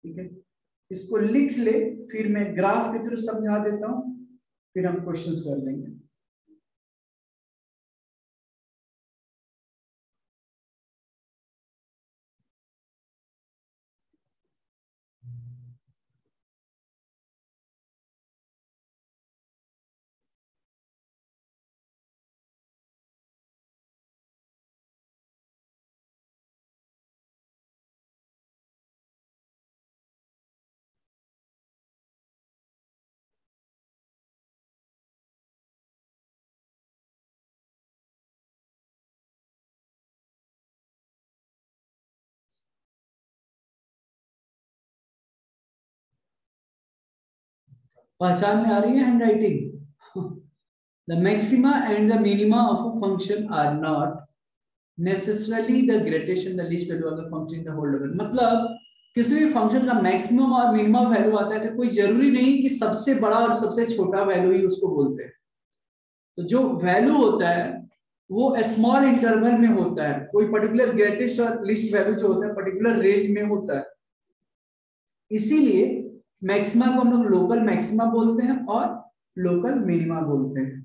S1: ठीक है, इसको लिख ले, फिर मैं graph के through समझा देता हूं, फिर हम क्वेश्चंस कर लेंगे. पहचान में आ रही है handwriting? The maxima and the minima of a function are not necessarily the greatest and the least value of the function in the whole domain. मतलब किसी भी फंक्शन का मैक्सिमम और मिनिमम वैल्यू आता है तो कोई जरूरी नहीं कि सबसे बड़ा और सबसे छोटा वैल्यू ही उसको बोलते हैं. तो जो वैल्यू होता है वो स्मॉल इंटरवल में होता है, कोई पर्टिकुलर ग्रेटेस्ट और लीस्ट वैल्यू जो होता है पर्टिकुलर रेंज में होता है. इसीलिए मैक्सिमा को हम लोग लोकल मैक्सिमा बोलते हैं और लोकल मिनिमा बोलते हैं.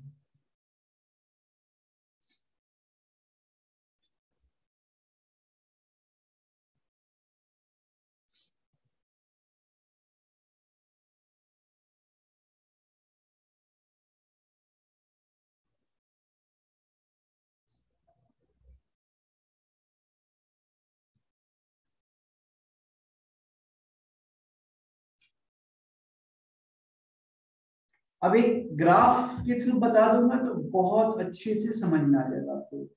S1: अब एक ग्राफ के थ्रू बता दूंगा तो बहुत अच्छे से समझ में आ जाएगा आपको.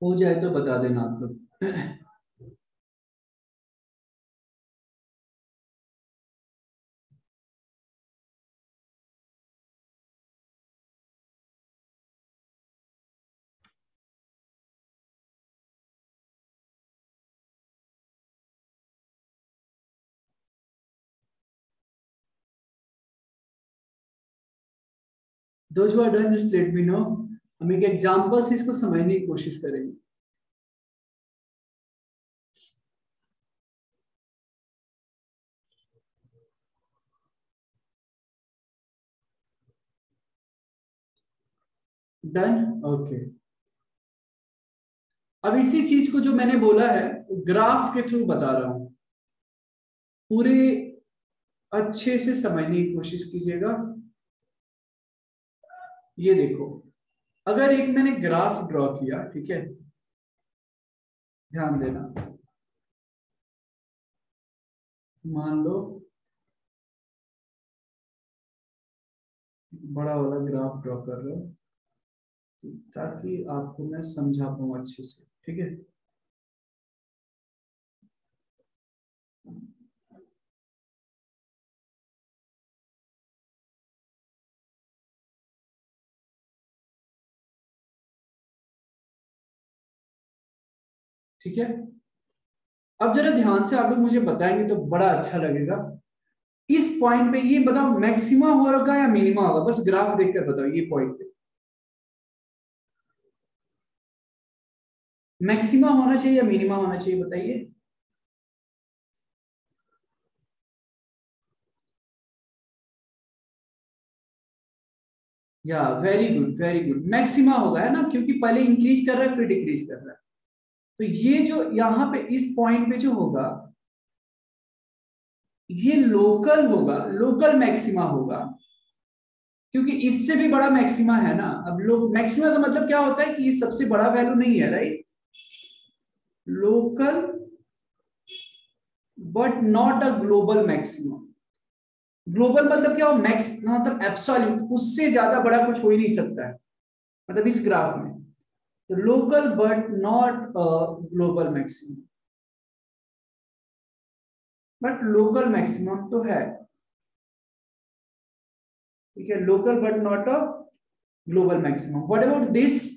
S1: हो जाए तो बता देना आप लोग. Those who are done, just let me know. हम एक एग्जाम्पल से इसको समझने की कोशिश करेंगे. डन. ओके. अब इसी चीज को जो मैंने बोला है ग्राफ के थ्रू बता रहा हूं. पूरे अच्छे से समझने की कोशिश कीजिएगा. ये देखो, अगर एक मैंने ग्राफ ड्रॉ किया, ठीक है, ध्यान देना. मान लो बड़ा वाला ग्राफ ड्रॉ कर रहा हूं ताकि आपको मैं समझा पाऊं अच्छे से. ठीक है, ठीक है. अब जरा ध्यान से आप लोग मुझे बताएंगे तो बड़ा अच्छा लगेगा. इस पॉइंट पे ये बताओ मैक्सिमा होगा या मिनिमा होगा, बस ग्राफ देखकर बताओ. ये पॉइंट पे मैक्सिमा होना चाहिए या मिनिमा होना चाहिए, बताइए. या very good, very good. Maxima होगा, है ना, क्योंकि पहले इंक्रीज कर रहा है फिर डिक्रीज कर रहा है. तो ये जो यहाँ पे इस पॉइंट पे जो होगा ये लोकल होगा, लोकल मैक्सिमा होगा, क्योंकि इससे भी बड़ा मैक्सिमा है ना. अब लोग मैक्सिमा का मतलब क्या होता है कि ये सबसे बड़ा वैल्यू नहीं है, right. Local but not a global maximum. Global मतलब क्या हो, मैक्स मतलब एब्सोल्यूट, उससे ज्यादा बड़ा कुछ हो ही नहीं सकता है, मतलब इस ग्राफ में. तो local but not global maximum, but local maximum तो है. ठीक है, local but not a global maximum. What about this,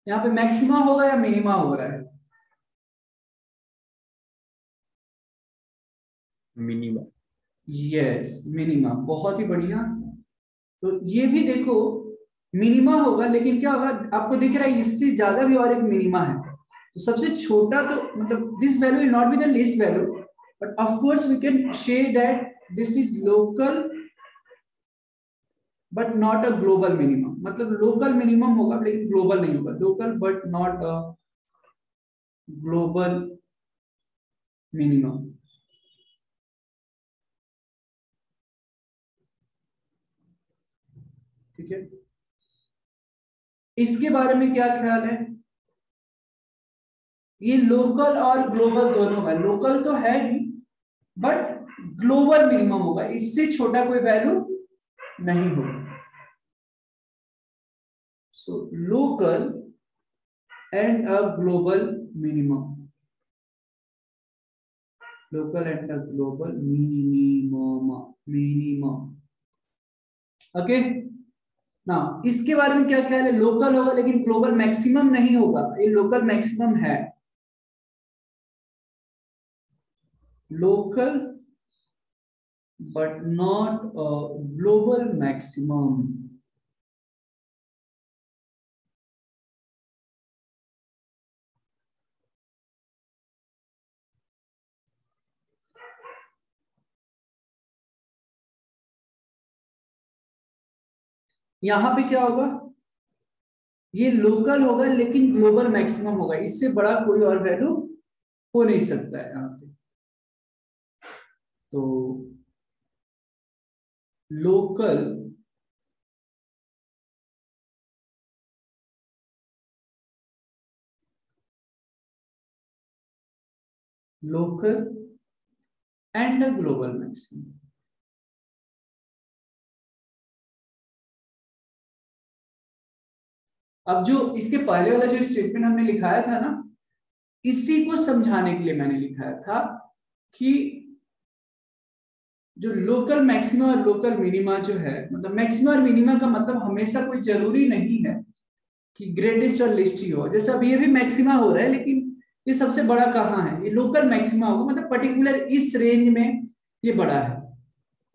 S1: यहाँ पे मैक्सिमा होगा या मिनिमा हो रहा है?
S3: मिनिमा.
S1: Yes, minima. बहुत ही बढ़िया. तो ये भी देखो मिनिमा होगा, लेकिन क्या होगा, आपको दिख रहा है इससे ज्यादा भी और एक मिनिमा है. तो सबसे छोटा तो मतलब this value will not be the least value, but of course we can say that this is local but not a global minimum. मतलब लोकल मिनिमम होगा लेकिन ग्लोबल नहीं होगा. Local but not a global minimum. ठीक है, इसके बारे में क्या ख्याल है? ये लोकल और ग्लोबल दोनों है. लोकल तो है ही बट ग्लोबल मिनिमम होगा, इससे छोटा कोई वैल्यू नहीं होगा. So local and a global minimum. Local and a global minimum. Okay ना, इसके बारे में क्या ख्याल है? लोकल होगा लेकिन ग्लोबल मैक्सिमम नहीं होगा. ये लोकल मैक्सिमम है. Local but not a global maximum. यहां पे क्या होगा, ये लोकल होगा लेकिन ग्लोबल मैक्सिमम होगा, इससे बड़ा कोई और वैल्यू हो नहीं सकता है यहाँ पे. तो local local and global maximum. अब जो इसके पहले वाला जो स्टेटमेंट हमने लिखाया था ना, इसी को समझाने के लिए मैंने लिखाया था कि जो लोकल मैक्सिमा और लोकल मिनिमा जो है, मतलब मैक्सिमा और मिनिमा का मतलब हमेशा कोई जरूरी नहीं है कि ग्रेटेस्ट और लिस्ट ही हो. जैसे अब ये भी मैक्सिमा हो रहा है लेकिन ये सबसे बड़ा कहाँ है, ये लोकल मैक्सिमा होगा, मतलब पर्टिकुलर इस रेंज में ये बड़ा है.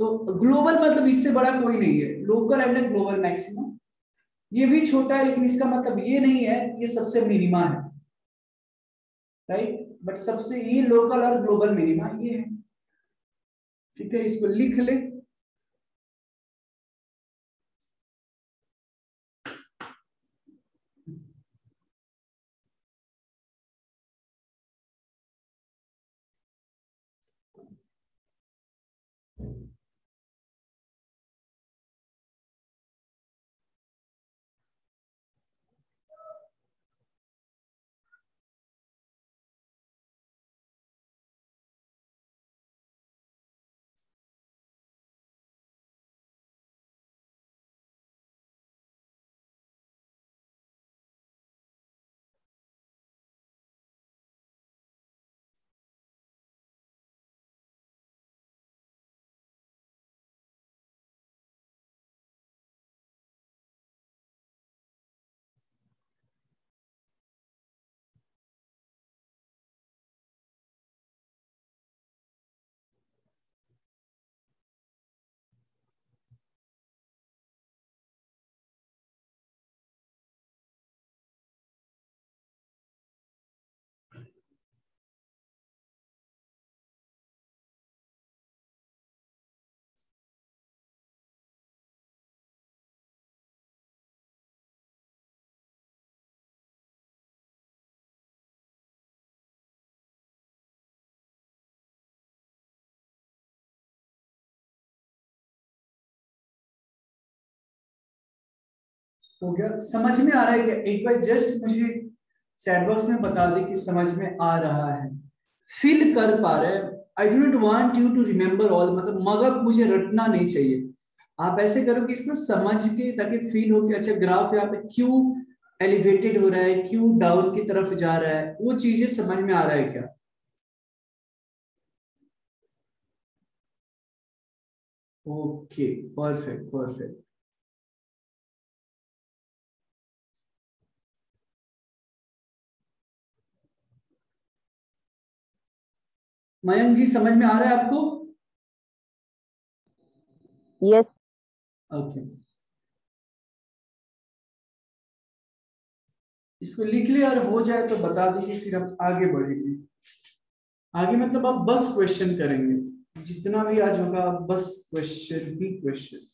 S1: तो ग्लोबल मतलब इससे बड़ा कोई नहीं है, लोकल एंड ग्लोबल मैक्सिमम। ये भी छोटा है लेकिन इसका मतलब ये नहीं है ये सबसे मिनिमा है, राइट, बट सबसे ये लोकल और ग्लोबल मिनिमा ये है। ठीक है, इसको लिख ले। हो गया, समझ में आ रहा है क्या? एक बार जस्ट मुझे चैट बॉक्स में बता दे कि समझ में आ रहा है, फील कर पा रहे हैं। I do not want you to remember all, मतलब मगर मुझे रटना नहीं चाहिए। आप ऐसे करो कि इसको समझ के, ताकि फील हो कि अच्छा ग्राफ यहाँ पे क्यों एलिवेटेड हो रहा है, क्यों डाउन की तरफ जा रहा है, वो चीजें समझ में आ रहा है क्या? Okay, perfect perfect. Mayank ji समझ में आ रहा है आपको?
S4: Yes.
S1: ओके, इसको लिख ले और हो जाए तो बता दीजिए, फिर हम आगे बढ़ेंगे। आगे मतलब आप बस क्वेश्चन करेंगे, जितना भी आज होगा आप बस क्वेश्चन ही क्वेश्चन।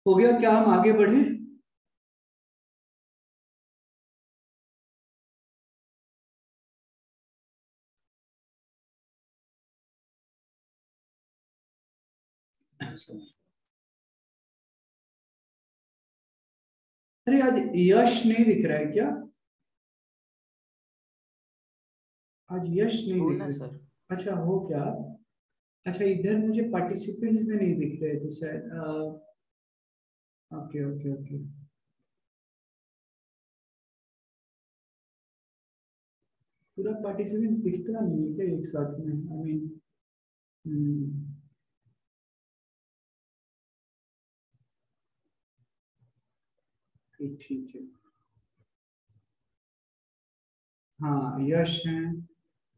S1: हो गया, क्या हम आगे बढ़े? अरे आज यश नहीं दिख रहा है क्या? आज यश नहीं
S5: हो
S1: दिख
S5: ना
S1: रहा है।
S5: सर।
S1: अच्छा, हो क्या? अच्छा, इधर मुझे पार्टिसिपेंट्स में नहीं दिख रहे थे शायद। Okay okay okay. पूरा पार्टिसिपेंट दिखता नहीं है क्या एक साथ में? आई मीन ठीक है। हाँ, यश है,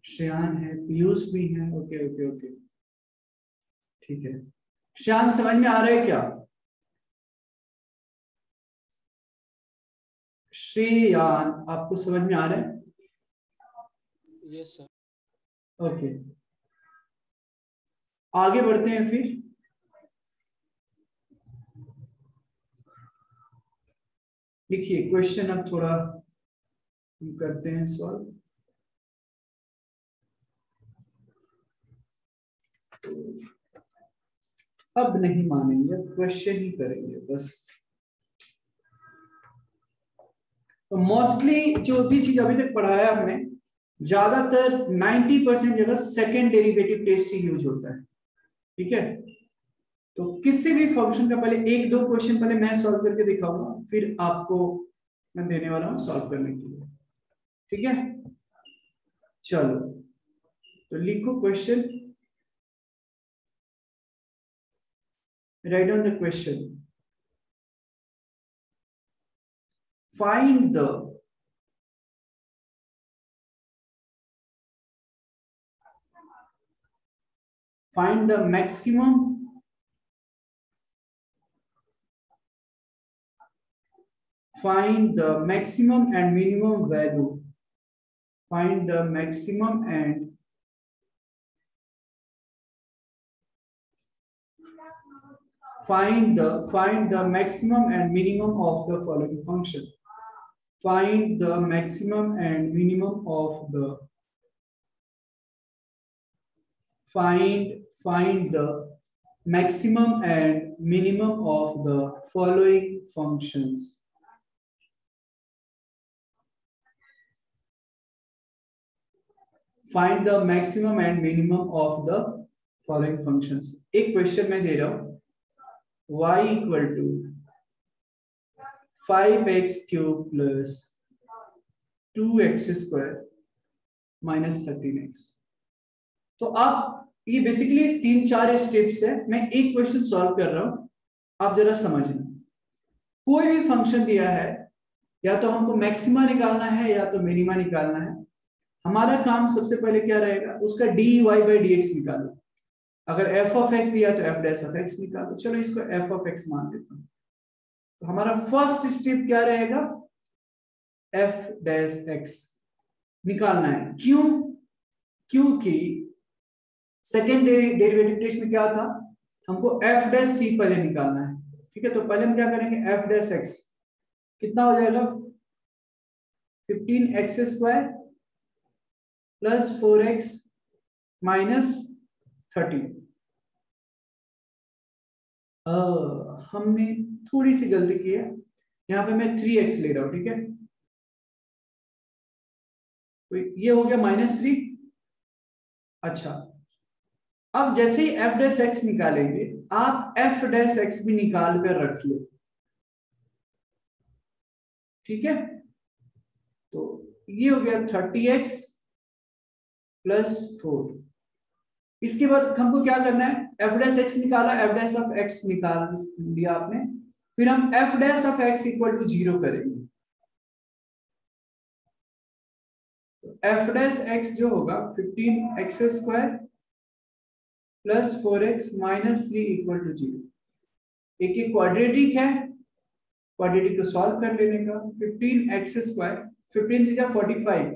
S1: श्रेयान है, पीयूष भी है। ओके ओके ओके, ठीक है। श्रेयान समझ में आ रहा है क्या? श्रेयान आपको समझ में आ रहा है?
S2: Yes sir.
S1: ओके, आगे बढ़ते हैं फिर। लिखिए क्वेश्चन, अब थोड़ा हम करते हैं सॉल्व। अब नहीं मानेंगे, क्वेश्चन ही करेंगे बस। तो मोस्टली जो भी चीज अभी तक पढ़ाया हमने, ज्यादातर 90% जगह सेकेंड डेरिवेटिव टेस्ट ही यूज होता है। ठीक है, तो किसी भी फंक्शन का पहले एक दो क्वेश्चन पहले मैं सॉल्व करके दिखाऊंगा, फिर आपको मैं देने वाला हूं सॉल्व करने के लिए। ठीक है, चलो तो लिखो question, write down the question. Find the maximum and minimum value. Find the maximum and maximum and minimum of the following function. Find the maximum and minimum of the find the maximum and minimum of the following functions. Find the maximum and minimum of the following functions. एक question मैं दे रहा हूं, y equal to 5x cube plus 2x square minus 13x। तो आप ये basically 3-4 steps है, मैं एक क्वेश्चन सॉल्व कर रहा हूं, आप जरा समझना। कोई भी फंक्शन दिया है, या तो हमको मैक्सिमा निकालना है या तो मिनिमा निकालना है। हमारा काम सबसे पहले क्या रहेगा, उसका dy/dx निकालो। अगर f of x दिया तो f dash of x निकालो। चलो इसको f of x मान लेता हूं। तो हमारा फर्स्ट स्टेप क्या रहेगा, f dash x निकालना है। क्यों? क्योंकि सेकेंड डेरिवेटिव टेस्ट में क्या था, हमको f dash c पहले निकालना है। ठीक है, तो पहले हम क्या करेंगे, f dash x कितना हो जाएगा, 15x square plus 4x minus 13। हमने थोड़ी सी गलती की है, यहाँ पे मैं 3x ले रहा हूं। ठीक है, तो ये हो गया -3। अच्छा, अब जैसे ही f डैश x निकालेंगे, आप f डैश x भी निकाल कर रख लो। ठीक है, तो ये हो गया 30x प्लस 4। इसके बाद हमको क्या करना है, f डैश x निकाला, f डैश ऑफ x निकाल लिया आपने, फिर हम f dash of x equal to 0 करेंगे। तो f डैश x जो होगा 15x square plus 4x minus 3 equal to 0। एक क्वाड्रेटिक है, क्वाड्रेटिक को सॉल्व कर लेने का। 15x स्क्वायर 15 3 45,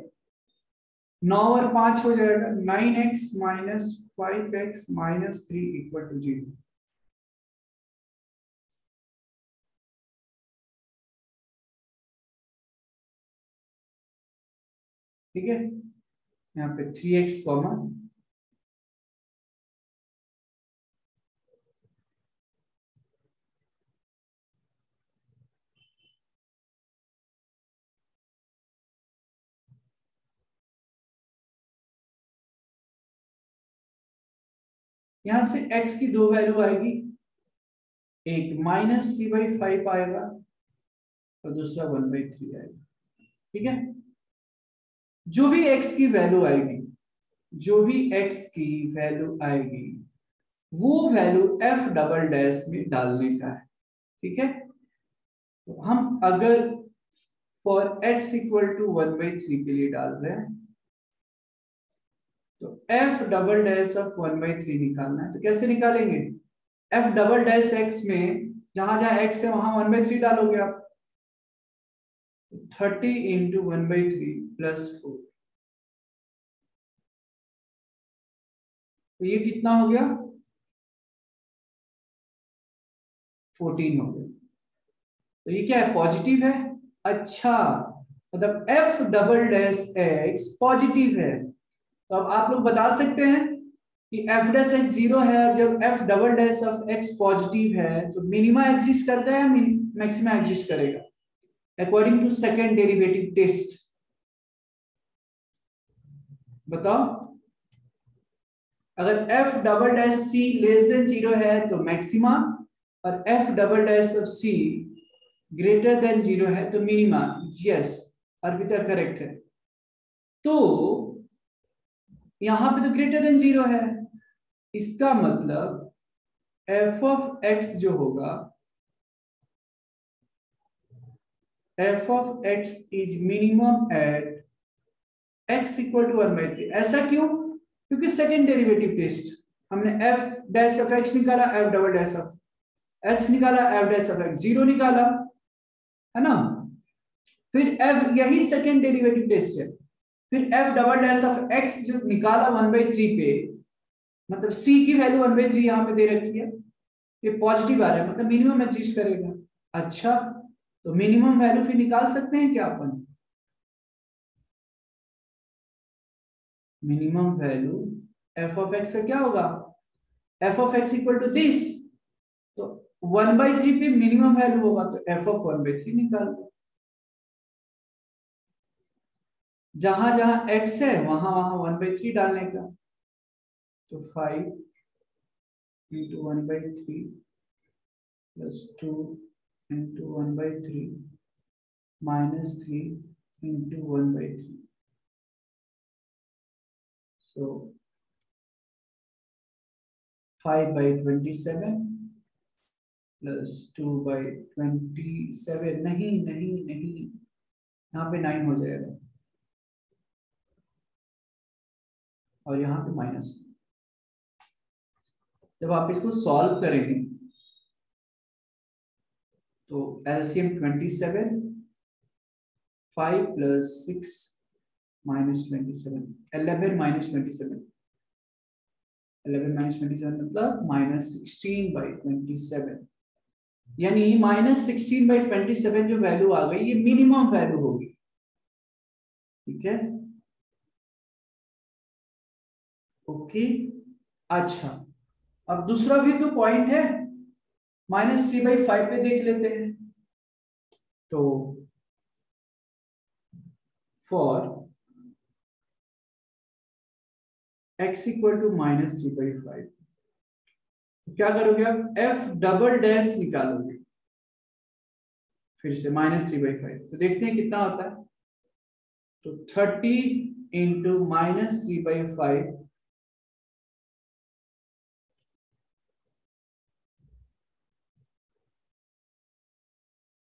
S1: 9 और 5 हो जाएगा 9x minus 5x minus 3 equal to 0। ठीक है, यहाँ पे 3x कॉमन, यहां से x की दो वैल्यू आएगी, एक -3/5 आएगा और दूसरा 1/3 आएगा। ठीक है, जो भी x की वैल्यू आएगी, जो भी x की वैल्यू आएगी, वो वैल्यू f डबल डैश में डालने का है। ठीक है, तो हम अगर फॉर x इक्वल टू 1/3 के लिए डाल रहे हैं, तो f डबल डैश ऑफ 1/3 निकालना है। तो कैसे निकालेंगे, f डबल डैश x में जहां जहां x है वहां 1/3 डालोगे आप। 30 इंटू 1/3 प्लस 4, तो ये कितना हो गया, 14 हो गया। तो ये क्या है, पॉजिटिव है। अच्छा, मतलब f double dash x positive है। तो अब आप लोग बता सकते हैं कि एफ डैश एक्स जीरो है और जब F double dash of X positive है तो मिनिमा एग्जिस्ट करता है या मैक्सिमा एग्जिस्ट करेगा according to second derivative test? बताओ। अगर F double dash C less than zero है तो मैक्सिमा, और F double dash of C greater than zero है तो मिनिमा। यस, अर्पिता करेक्ट है। तो यहां पे तो ग्रेटर देन जीरो है, इसका मतलब एफ ऑफ एक्स जो होगा, F of X is minimum at X equal to 1/3। ऐसा क्यों? क्योंकि सेकेंड डेरिवेटिव टेस्ट, हमने एफ डैश ऑफ एक्स निकाला, F double dash of X निकाला, F dash of X zero निकाला, है ना। फिर एफ, यही सेकेंड डेरिवेटिव टेस्ट है। फिर F double dash of X जो निकाला 1/3 पे, मतलब सी की वैल्यू 1/3 यहाँ पे दे रखी है, ये पॉजिटिव आ रहा है, मतलब मिनिमम एग्जिस्ट करेगा। अच्छा, तो मिनिमम वैल्यू फिर निकाल सकते हैं क्या अपन? Minimum value F of X का क्या होगा? F of X equal to this, तो 1/3 पे मिनिमम वैल्यू होगा तो एफ ऑफ 1/3 निकाल दो। जहां जहां x है वहां वहां 1/3 डालने का, तो 5 into 1/3 plus 2 into 1/3 minus 3 into 1/3. So 5/27 plus 2/27, नहीं नहीं नहीं, यहाँ पे 9 हो जाएगा और यहाँ पे माइनस। जब आप इसको सॉल्व करेंगे तो LCM 27, 5 plus 6 minus 27, 11 minus 27, 11 minus 27 मतलब -16/27, यानी -16/27 जो वैल्यू आ गई ये मिनिमम वैल्यू होगी। ठीक है, ओके। अच्छा, अब दूसरा भी तो पॉइंट है, -3/5 पे देख लेते हैं। तो फॉर x इक्वल टू -3/5 क्या करोगे आप? एफ डबल डैश निकालोगे फिर से -3/5, तो देखते हैं कितना होता है। तो 30 into -3/5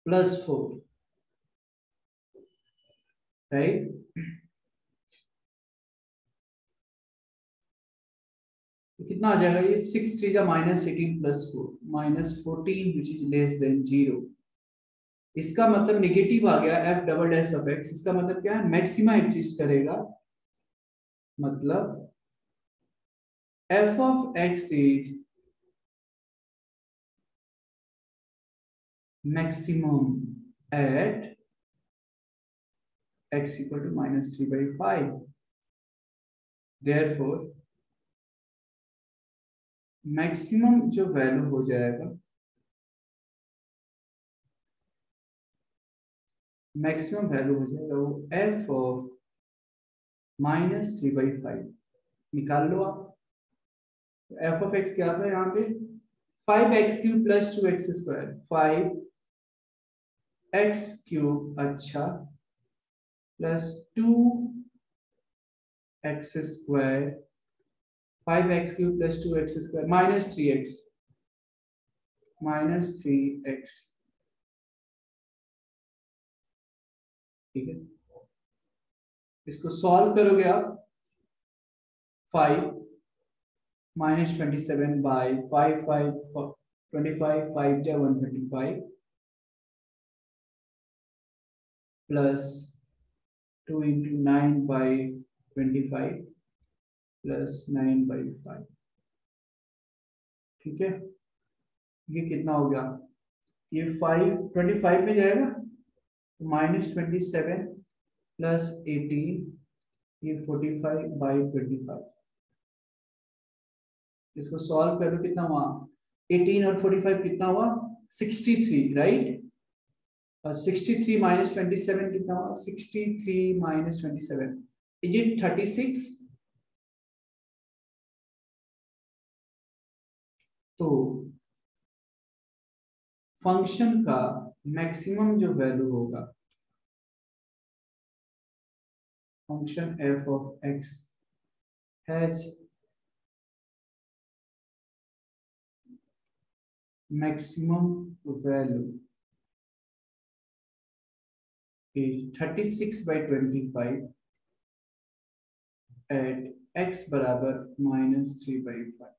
S1: plus 4, राइट। तो कितना आ जाएगा ये? 6 3 -18 plus 4 -14 which is less than 0। इसका मतलब नेगेटिव आ गया F double dash of X. इसका मतलब क्या है? मैक्सिमा एग्जिस्ट करेगा, मतलब F of X is maximum at x equal to -3/5। therefore maximum जो वैल्यू हो जाएगा, मैक्सिमम वैल्यू हो जाएगा वो f ऑफ -3/5। निकाल लो आप। f ऑफ x क्या था यहाँ पे? 5x³ + 2x², 5x³ अच्छा plus 2x², 5x³ + 2x² -3x, ठीक है। इसको सॉल्व करोगे आप, 5 -27/5 5 25 5 × 125 प्लस 2 into 9/25 प्लस 9/5, ठीक है। ये कितना हो गया? ये 25 में जाएगा तो -27 प्लस 18, ये 45/25, इसको सॉल्व कर लो, कितना हुआ 18 और 45 कितना हुआ 63, राइट। और 63 माइनस 27 कितना हुआ 63 माइनस 27, इज इट 36। तो फंक्शन का मैक्सिमम जो वैल्यू होगा, function f of x has maximum value is 36/25 at x बराबर -3/5।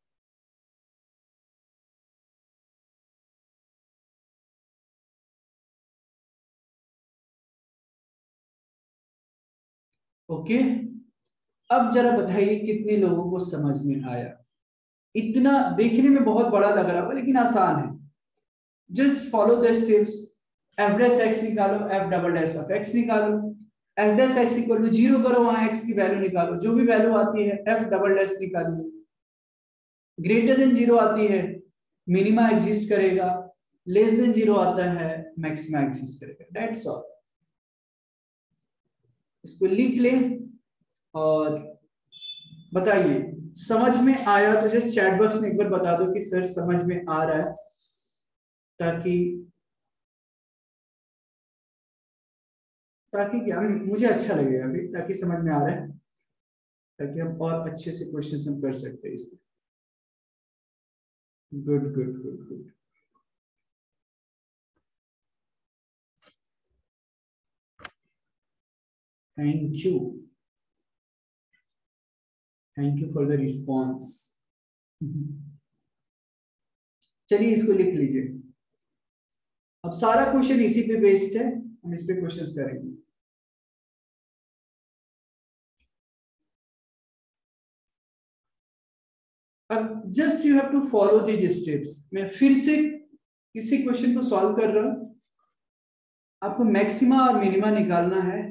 S1: ओके, अब जरा बताइए कितने लोगों को समझ में आया। इतना देखने में बहुत बड़ा लग रहा होगा लेकिन आसान है। Just follow the steps. F dash X निकालो, F double dash of X निकालो, F dash X equal to 0 करो, वहां एक्स की वैल्यू निकालो, जो भी वैल्यू आती है एफ डबल डैश निकालिए, ग्रेटर देन 0 आती है मिनिमा एग्जिस्ट करेगा, लेस देन 0 आता है मैक्सिमा एग्जिस्ट करेगा, दैट्स ऑल। इसको लिख ले और बताइए समझ में आया तो जस्ट चैट बॉक्स में एक बार बता दो कि सर समझ में आ रहा है, ताकि क्या मुझे अच्छा लगेगा अभी, ताकि समझ में आ रहा है, ताकि हम और अच्छे से क्वेश्चन हम कर सकते हैं इसमें। Good good good good. Thank you for the response. चलिए इसको लिख लीजिए। अब सारा क्वेश्चन इसी पे बेस्ड है, हम इस पे क्वेश्चंस करेंगे। अब just you have to follow these steps. मैं फिर से किसी क्वेश्चन को सॉल्व कर रहा हूं, आपको मैक्सिमा और मिनिमा निकालना है।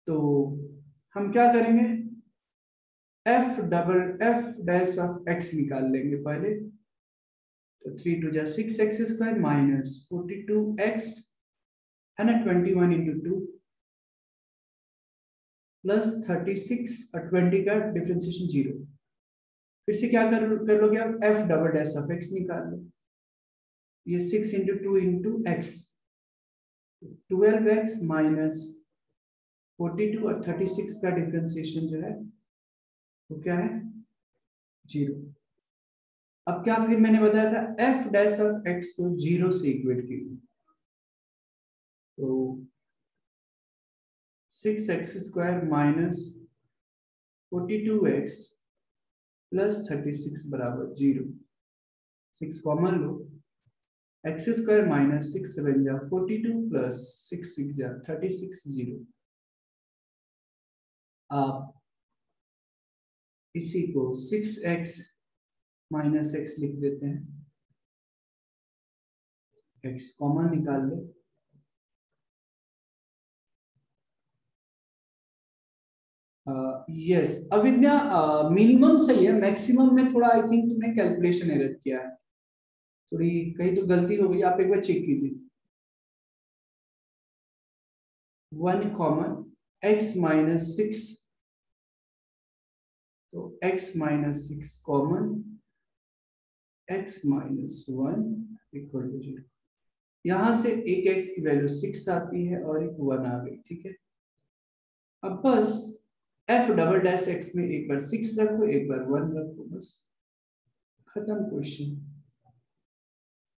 S1: तो हम क्या करेंगे, एफ डैश ऑफ एक्स निकाल लेंगे पहले। तो 3 2 जा 6x स्क्वायर माइनस 42x है ना, 21 इंटू 2 प्लस 36 और 20 का डिफरेंशिएशन 0। फिर से क्या कर लोगे आप, F double dash of x निकाल लो। ये 6 into 2 into x, 12x minus 42 और 36 का डिफरेंशिएशन जो है वो क्या है 0। अब क्या फिर मैंने बताया था एफ डैश ऑफ एक्स को 0 से इक्वेट कीजिए। तो 6x square minus 42x plus 36 बराबर 0। 6 कॉमन लो, एक्स स्क्वायर माइनस 6 7 जा 42 प्लस 6 6 जा 36 0। आप इसी को 6x माइनस x लिख देते हैं, x कॉमन निकाल लो। यस अविद्या, मिनिमम सही है, मैक्सिमम में थोड़ा आई थिंक तुमने कैलकुलेशन एरर किया है, थोड़ी कहीं तो गलती हो गई, आप एक बार चेक कीजिए। 1 कॉमन x माइनस 6, तो x minus 6 common, x minus 1 equal to 0। यहां से एक x की वैल्यू 6 आती है और एक 1 आ गई, ठीक है। अब बस f डबल डैश x में एक बार 6 रखो, एक बार 1 रखो, बस खत्म क्वेश्चन,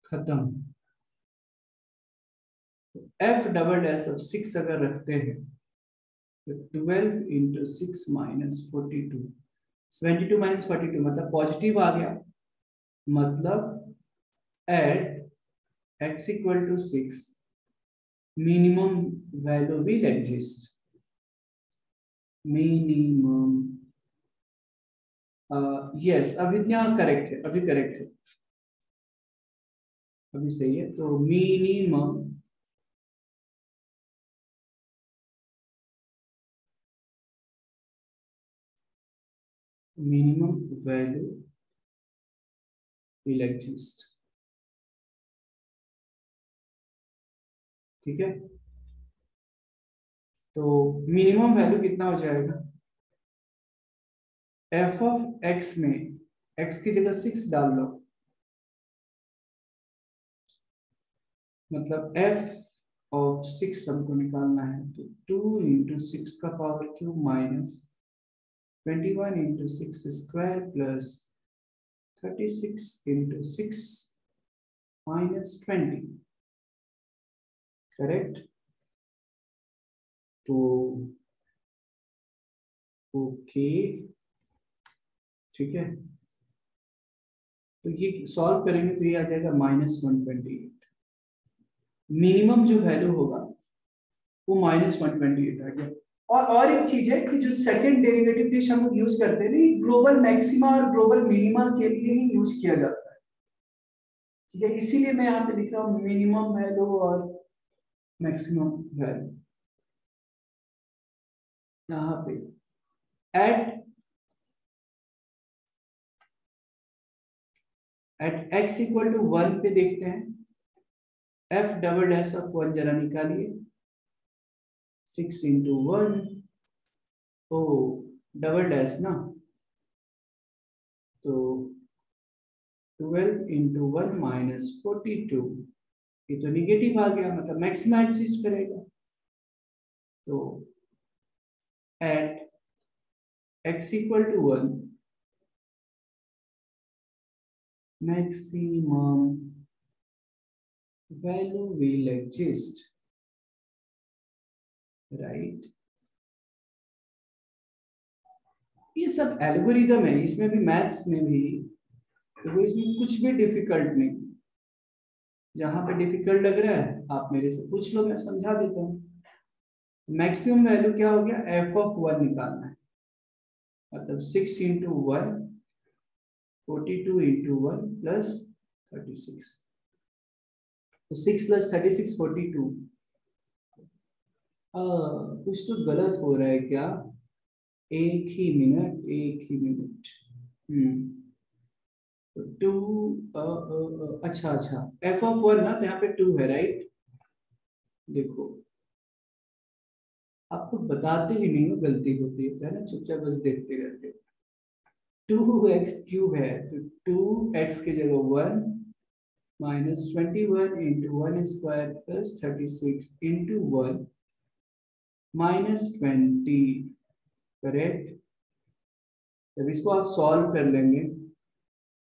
S1: खत्म। f डबल डैश ऑफ 6 अगर रखते हैं तो 12 इंटू 6 माइनस 42, 72 माइनस 42 मतलब पॉजिटिव आ गया, मतलब at x equal to 6 minimum value will exist. Minimum yes Avidya correct है, अभी करेक्ट है, अभी सही है। तो मिनिमम वैल्यू will exist। ठीक है, तो मिनिमम वैल्यू कितना हो जाएगा, एफ ऑफ एक्स में एक्स की जगह 6 डाल लो, मतलब एफ ऑफ 6 हमको निकालना है, तो 2 इंटू 6 का power cube minus 21 into 6 square plus 36 into 6 minus 20, correct. तो ओके, ठीक है, तो ये सॉल्व करेंगे तो ये आ जाएगा -128। मिनिमम जो वैल्यू होगा वो -128 आ गया। और एक चीज है कि जो सेकंड डेरिवेटिव डिश हम यूज करते हैं ना, ग्लोबल मैक्सिमा और ग्लोबल मिनिमा के लिए ही यूज किया जाता है, ठीक है, इसीलिए मैं यहाँ पे लिख रहा हूँ मिनिमम वैल्यू और मैक्सिमम वैल्यू। यहाँ पे एट x इक्वल टू 1 पे देखते हैं, f डबल डैश ऑफ 1 जरा निकालिए, 6 इंटू 1, ओ डबल डैश ना, तो 12 इंटू 1 माइनस 42, ये तो निगेटिव आ गया, मतलब मैक्सिमा एग्जिस्ट करेगा। तो at x equal to 1 maximum value will exist, right? ये सब एल्गोरिदम है, इसमें भी मैथ्स में भी, तो इसमें कुछ भी डिफिकल्ट नहीं। जहां पे डिफिकल्ट लग रहा है आप मेरे से पूछ लो, मैं समझा देता हूँ। मैक्सिमम वैल्यू क्या हो गया, एफ ऑफ 1 निकालना है, मतलब 6 इंटू 1 42 इंटू 1 प्लस 36, तो 6 प्लस 36 42। कुछ तो गलत हो रहा है क्या, एक ही मिनट। तो 2 अच्छा एफ ऑफ 1 ना, तो यहाँ पे 2 है, राइट। देखो आपको बताते भी नहीं हो, गलती होती है ना, चुपचाप बस देखते रहते हो। 2x क्यूब है, तो 2x की जगह 1 minus 21 into 1 square plus 36 into 1 minus 20, correct. जब इसको आप सॉल्व कर लेंगे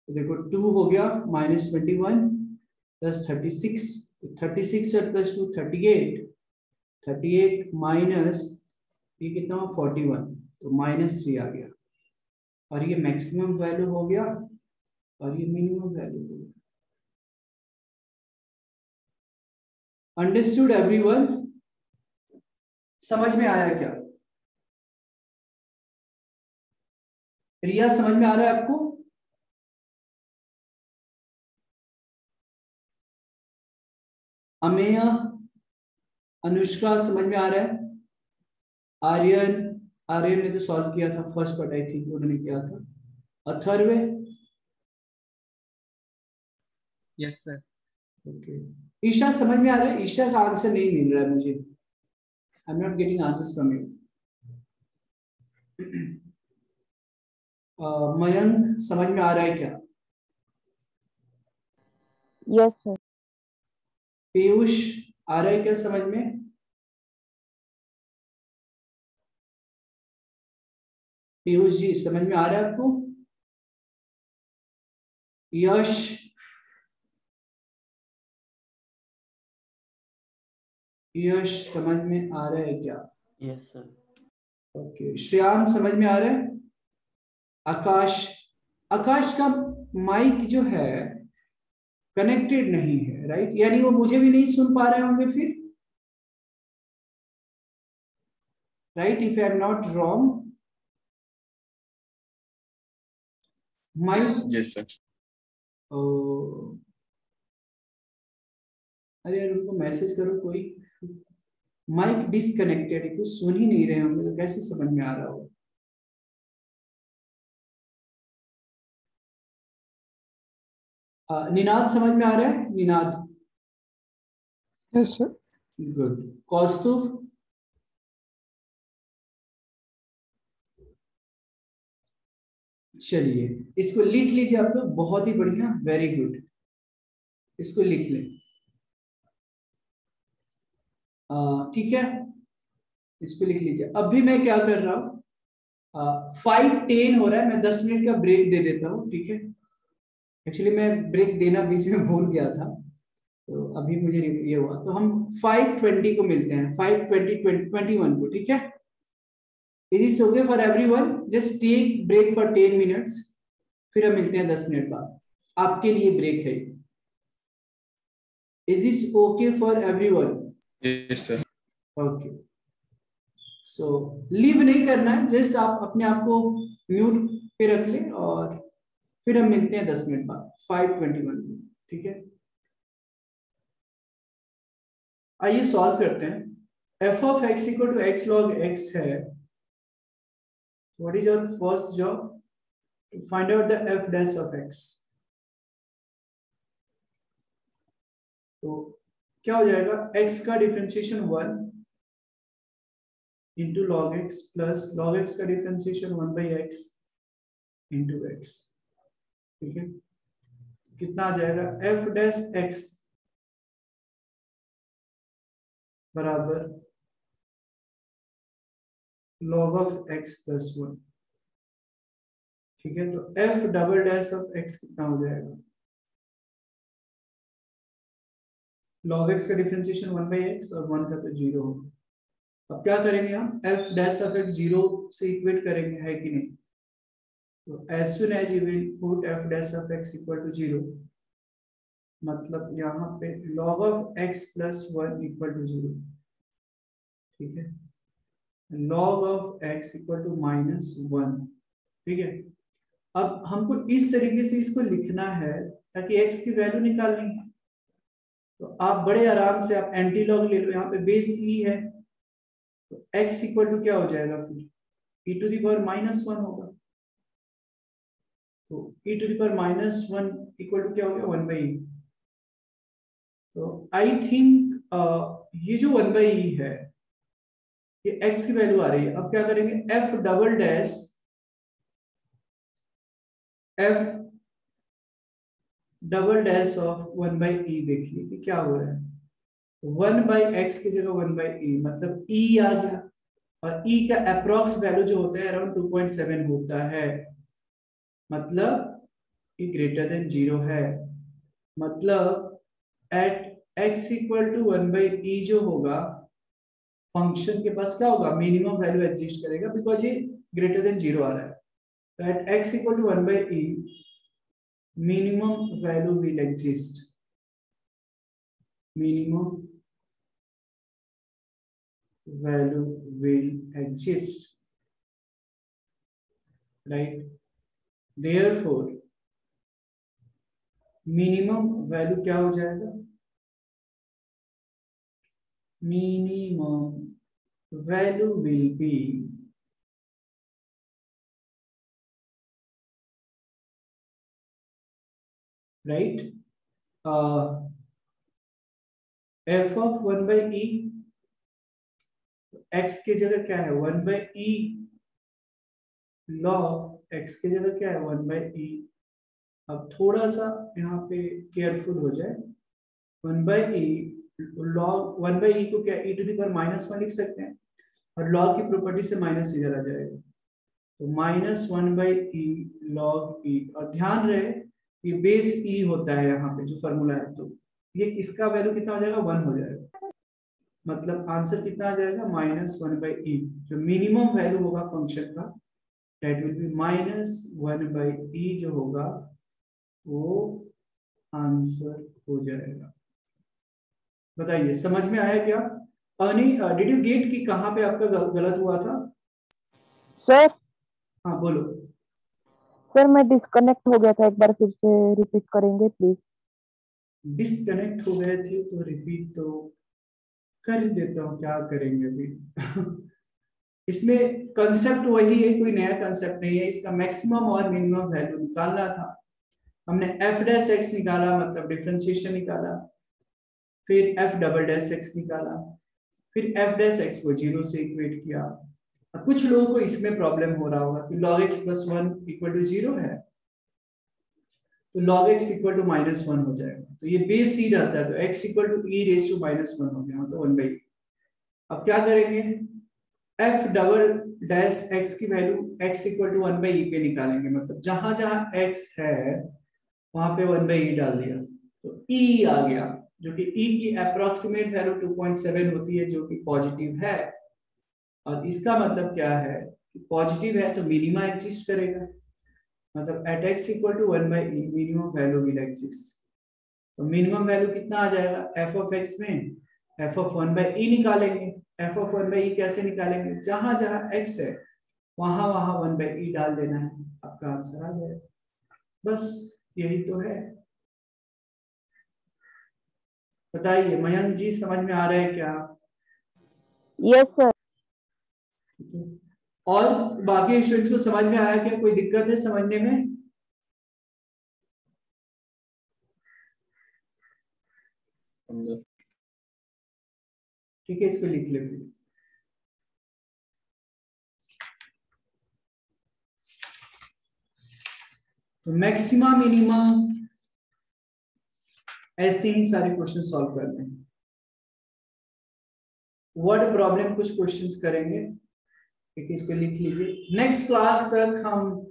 S1: तो देखो 2 हो गया -21 प्लस 36, 36 और प्लस 2 38 माइनस ये कितना 41, तो -3 आ गया, और ये मैक्सिमम वैल्यू हो गया और ये मिनिमम वैल्यू हो गया। अंडरस्टूड एवरीवन, समझ में आया क्या, रिया समझ में आ रहा है आपको? अमेय, अनुष्का समझ में आ रहा है? आर्यन ने तो सॉल्व किया था फर्स्ट पार्ट, आई थिंक उन्होंने किया था। Atharva,
S2: yes sir.
S1: Okay. Isha समझ में आ रहा है? ईशा का आंसर नहीं मिल रहा है मुझे, आई am not getting answers from you. Mayank समझ में आ रहा है क्या?
S4: Yes, sir.
S1: पीयूष आ रहा है क्या समझ में? पीयूष जी समझ में आ रहा है आपको? यश, यश समझ में आ रहा है क्या?
S5: Yes sir.
S1: ओके। श्रेयान समझ में आ रहा है? आकाश, आकाश का माइक जो है कनेक्टेड नहीं है, राइट, यानी वो मुझे भी नहीं सुन पा रहे होंगे फिर, right, if I am not wrong. Mic,
S3: yes sir.
S1: अरे यार उनको मैसेज करो कोई, माइक डिसकनेक्टेड है, कुछ सुन ही नहीं रहे होंगे तो कैसे समझ में आ रहा होगा। निनाद समझ में आ रहा है? Ninad,
S5: yes sir.
S1: गुड। कौस्तुभ, चलिए इसको लिख लीजिए आप लोग, बहुत ही बढ़िया, वेरी गुड, इसको लिख लें। ठीक है, इसको लिख लीजिए। अभी मैं क्या कर रहा हूँ, 5:10 हो रहा है, मैं 10 मिनट का ब्रेक दे देता हूँ, ठीक है। एक्चुअली मैं ब्रेक देना बीच में भूल गया था, तो अभी मुझे ये हुआ, तो हम 5:20 को मिलते हैं, 5:20 को, ठीक है। Is it okay for everyone? Just take break for 10 minutes, फिर हम मिलते हैं 10 मिनट बाद, आपके लिए ब्रेक है। Is this okay for everyone?
S3: Yes sir.
S1: Okay, so leave नहीं करना है, जस्ट आप अपने आप को म्यूट पे रख ले, और फिर हम मिलते हैं 10 मिनट बाद 5:21 में, ठीक है। आइए सॉल्व करते हैं। f of x equal to x log x है। What is our first job? To find out the f dash of x। तो क्या हो जाएगा, x का differentiation 1 into log x plus log x का डिफरेंशिएशन 1/x इंटू x, ठीक है। कितना आ जाएगा, f dash x बराबर log of x प्लस 1, ठीक है। तो f double dash of x कितना हो जाएगा, log x का डिफरेंशिएशन 1/x और 1 का तो 0 होगा। अब क्या करेंगे हम, f डैश ऑफ x 0 से इक्वेट करेंगे, है कि नहीं। तो as soon as you will put f dash of x equal to 0, मतलब यहाँ पे log of x plus 1 equal to 0, ठीक है। log of x equal to -1, ठीक है। अब हमको इस तरीके से इसको लिखना है ताकि x की वैल्यू निकालनी है। तो आप बड़े आराम से आप एंटी लॉग ले लो, यहाँ पे बेस e है, तो x इक्वल टू क्या हो जाएगा, फिर e टू द पावर -1 होगा। तो e to the power -1 equal to क्या हो गया, 1/e। तो आई थिंक ये जो 1/e है, ये x की वैल्यू आ रही है। अब क्या करेंगे, f double dash of 1/e, देखिए कि क्या हो रहा है। 1/x की जगह 1/e, मतलब e आ गया, और e का अप्रोक्स वैल्यू जो होता है अराउंड 2.7 होता है, मतलब e ग्रेटर देन 0 है। मतलब at x equal to 1/e जो होगा, फंक्शन के पास क्या होगा, मिनिमम वैल्यू एग्जिस्ट करेगा, बिकॉज ये ग्रेटर देन 0 आ रहा है। तो at x equal to 1/e minimum value will exist, minimum value will exist, right? Therefore minimum value क्या हो जाएगा, minimum value will be right f of 1/e, x की जगह क्या है 1/e, log x की जगह क्या है 1/e। अब थोड़ा सा यहाँ पे केयरफुल हो जाए, 1/e log 1/e को क्या e टू द पावर -1 लिख सकते हैं, और log की प्रॉपर्टी से माइनस इधर आ जाएगा, तो -1/e log e। और ध्यान रहे ये बेस e होता है यहाँ पे जो फॉर्मूला है, तो ये इसका वैल्यू कितना हो जाएगा, 1 हो जाएगा। मतलब आंसर कितना आ जाएगा, -1/e। जो मिनिमम वैल्यू होगा फंक्शन का, दैट विल बी -1/e जो होगा, वो आंसर हो जाएगा। बताइए समझ में आया क्या? अनी, डिड यू गेट कि कहाँ पे आपका गलत हुआ था?
S5: सर
S1: हाँ बोलो।
S5: सर मैं डिस्कनेक्ट हो गया था, एक बार फिर से रिपीट करेंगे प्लीज।
S1: डिस्कनेक्ट हो गए थे तो रिपीट तो कर ही देता हूँ, क्या करेंगे अभी। इसमें कंसेप्ट वही है, कोई नया कंसेप्ट नहीं है, इसका मैक्सिमम और मिनिमम वैल्यू निकालना था। हमने एफ डैश एक्स निकाला मतलब डिफरेंशिएशन निकाला, फिर एफ डबल डैश एक्स निकाला, फिर एफ डैश एक्स को 0 से इक्वेट किया। अब कुछ लोगों को इसमें प्रॉब्लम हो रहा होगा कि log x plus 1 equal to 0 है, तो log x इक्वल टू -1 हो जाएगा, तो ये बेस ही रहता है, तो x equal to e raise to -1 हो गया, तो 1/e। अब क्या करेंगे, f डबल डैश x की value x equal to 1/e पे निकालेंगे, मतलब जहां जहां x है वहां पे 1/e डाल दिया, तो e आ गया, जो कि e की अप्रोक्सीमेट वैल्यू 2.7 होती है, जो कि पॉजिटिव है। और इसका मतलब क्या है कि पॉजिटिव है तो मिनिमा एग्जिस्ट करेगा, मतलब at x equal to 1/e minimum value will exist. तो मिनिमम वैल्यू कितना आ जाएगा, f ऑफ x में f ऑफ 1/e निकालेंगे। f ऑफ 1/e कैसे निकालेंगे, जहां जहां x है वहां वहां 1/e डाल देना है, आपका आंसर आ जाएगा। बस यही तो है। बताइए मयंक जी, समझ में आ रहा है क्या?
S5: Yes sir.
S1: ठीक है। और बाकी स्टूडेंट्स को समझ में आया क्या, कोई दिक्कत है समझने में? ठीक है, इसको लिख ले फिर। तो मैक्सिमा मिनिमा ऐसे ही सारे क्वेश्चन सॉल्व करते हैं। वर्ड प्रॉब्लम कुछ क्वेश्चंस करेंगे, ठीक है, इसको लिख लीजिए। नेक्स्ट क्लास तक हम,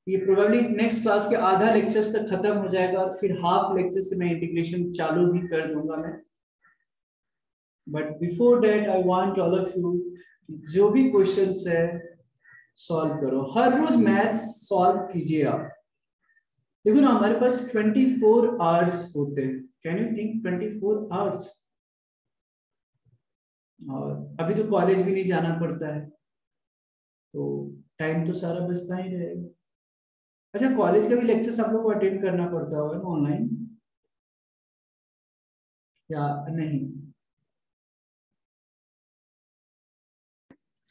S1: ये प्रोबेबली नेक्स्ट क्लास के आधा लेक्चर्स तक खत्म हो जाएगा, और फिर हाफ लेक्चर से मैं इंटीग्रेशन चालू भी कर दूंगा मैं। But before that I want all of you, जो भी क्वेश्चंस है सॉल्व करो, हर रोज मैथ्स सॉल्व कीजिए आप। देखो ना, हमारे पास 24 आवर्स होते हैं, कैन यू थिंक 24 आवर्स, और अभी तो कॉलेज भी नहीं जाना पड़ता है, तो टाइम तो सारा बचता ही रहेगा। अच्छा, कॉलेज का भी लेक्चर आप लोग को अटेंड करना पड़ता होगा ना ऑनलाइन, या नहीं?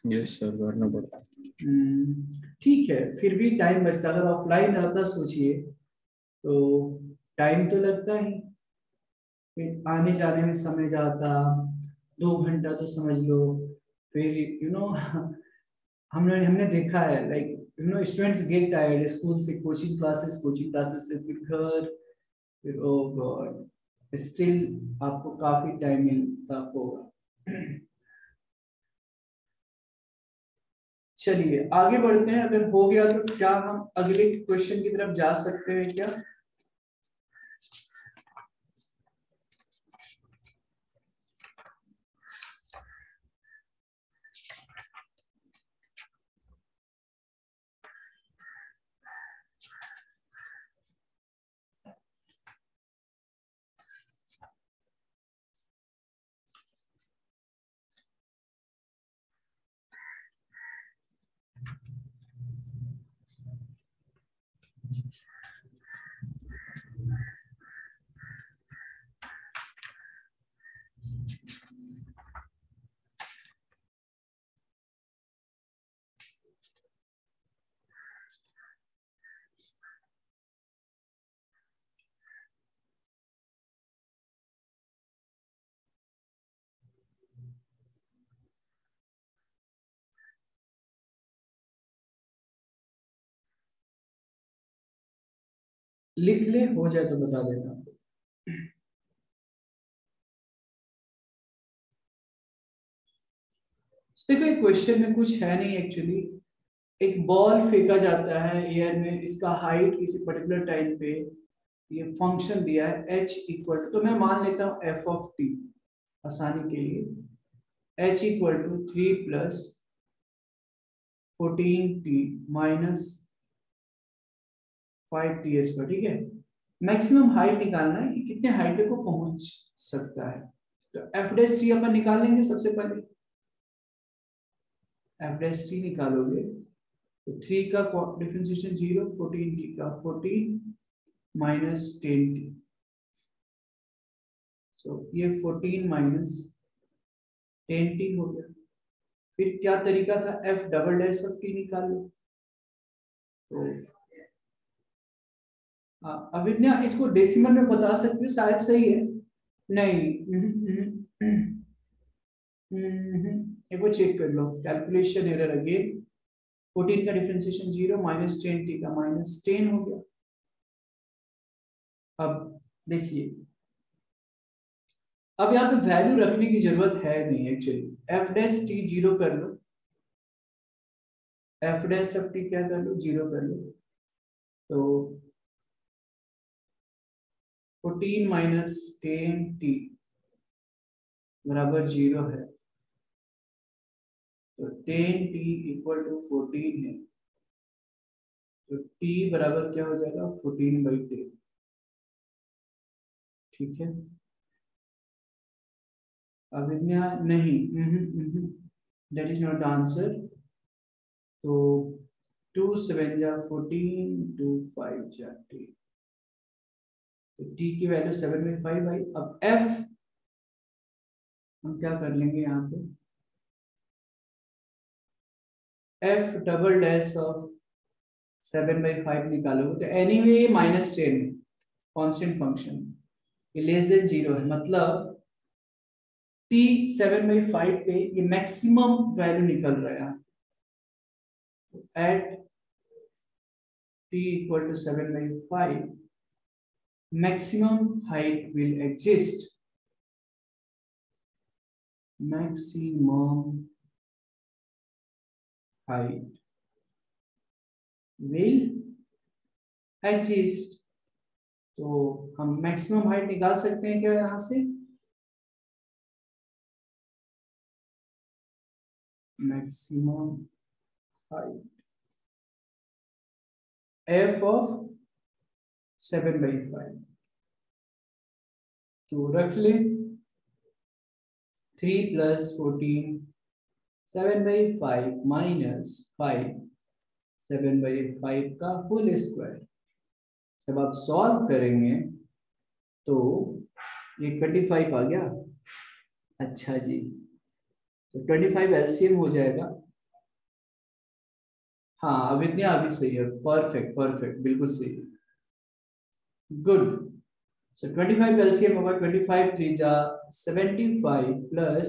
S3: यस सर, करना पड़ता है।
S1: ठीक है, फिर भी टाइम बचता। अगर ऑफलाइन रहता सोचिए तो टाइम तो लगता ही, फिर आने जाने में समय जाता, 2 घंटा तो समझ लो। फिर हमने हमने देखा है, like students get tired, school से कोचिंग क्लासेस से फिर घर, फिर ओ गॉड, स्टिल आपको काफी टाइम मिलता होगा। चलिए आगे बढ़ते हैं, अगर हो गया तो क्या हम अगले क्वेश्चन की तरफ जा सकते हैं क्या? लिख ले, हो जाए तो बता देना। देखो एक क्वेश्चन में कुछ है नहीं एक्चुअली, एक बॉल फेंका जाता है एयर में, इसका हाइट किसी पर्टिकुलर टाइम पे, ये फंक्शन दिया है h इक्वल, तो मैं मान लेता हूँ f ऑफ t आसानी के लिए, h equal to 3 plus 14t minus 5ts पर, ठीक है। मैक्सिमम हाइट निकालना है कि कितने हाइट तक को पहुंच सकता है, तो f डैश t अपन निकाल लेंगे सबसे पहले। f डैश t निकालोगे तो 3 का डिफरेंशिएशन 0, 14t का 14 माइनस 10t, तो ये 14 माइनस 10t हो गया। फिर क्या तरीका था, f double dash of t निकाल लो, तो अविद्या इसको डेसिमल में बता सकती हो, शायद सही है। नहीं, एक बार चेक कर लो, कैलकुलेशन एरर अगेन। 14 का डिफरेंशिएशन 0 माइनस 10t का माइनस 10 हो गया। अब देखिए, अब यहाँ पे वैल्यू रखने की जरूरत है नहीं एक्चुअली। एफ डैश टी 0 कर लो, एफ डैश ऑफ टी क्या कर लो, 0 कर लो। तो 14 माइनस 10t बराबर 0 है, तो 10t इक्वल टू 14 है, तो t बराबर क्या हो जाएगा, 14/10। ठीक है, अभिज्ञा नहीं, that is not the answer. तो 2 7 जा 14, 2 5 जा 10, तो t की वैल्यू 7/5 आई। अब f हम क्या कर लेंगे यहाँ पे, f डबल डैश ऑफ 7/5 निकालोगे तो एनीवे -10 कांस्टेंट फंक्शन, ये लेस देन 0 है, मतलब t 7/5 पे ये मैक्सिमम वैल्यू निकल रहा है। At t equal to 7/5 maximum height will exist, maximum height will exist। तो हम मैक्सिमम हाइट निकाल सकते हैं क्या यहां से, मैक्सिमम हाइट f ऑफ 7/5, तो रख ले 3 + 14 7/5 माइनस 5 7/5 का होल स्क्वायर। जब आप सॉल्व करेंगे तो ये 25 आ गया। अच्छा जी, तो 25 एलसीएम हो जाएगा। हाँ अविद्या अभी सही है, परफेक्ट परफेक्ट, बिल्कुल सही है, गुड। सो 25 एलसीएम होगा, 25 3 जा 75 प्लस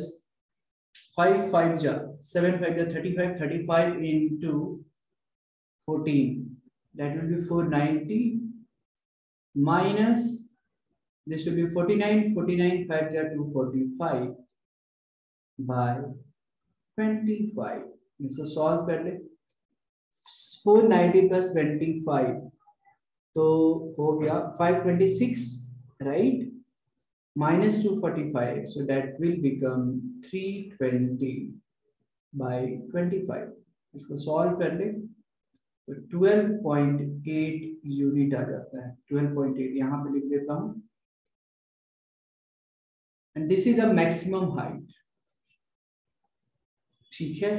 S1: 5 5 जा 7 5 जा 35, 35 into 14, that will be 490 minus this will be 49, 49 5 ja 245 by 25। इसको सॉल्व कर ले, 490 plus 25 तो हो गया 526 right, minus 245, so that will become 320 by 25। इसको सॉल्व कर ले तो 12.8 यूनिट आ जाता है, 12.8 यहाँ पे लिख देता हूं, and this is the maximum height. ठीक है,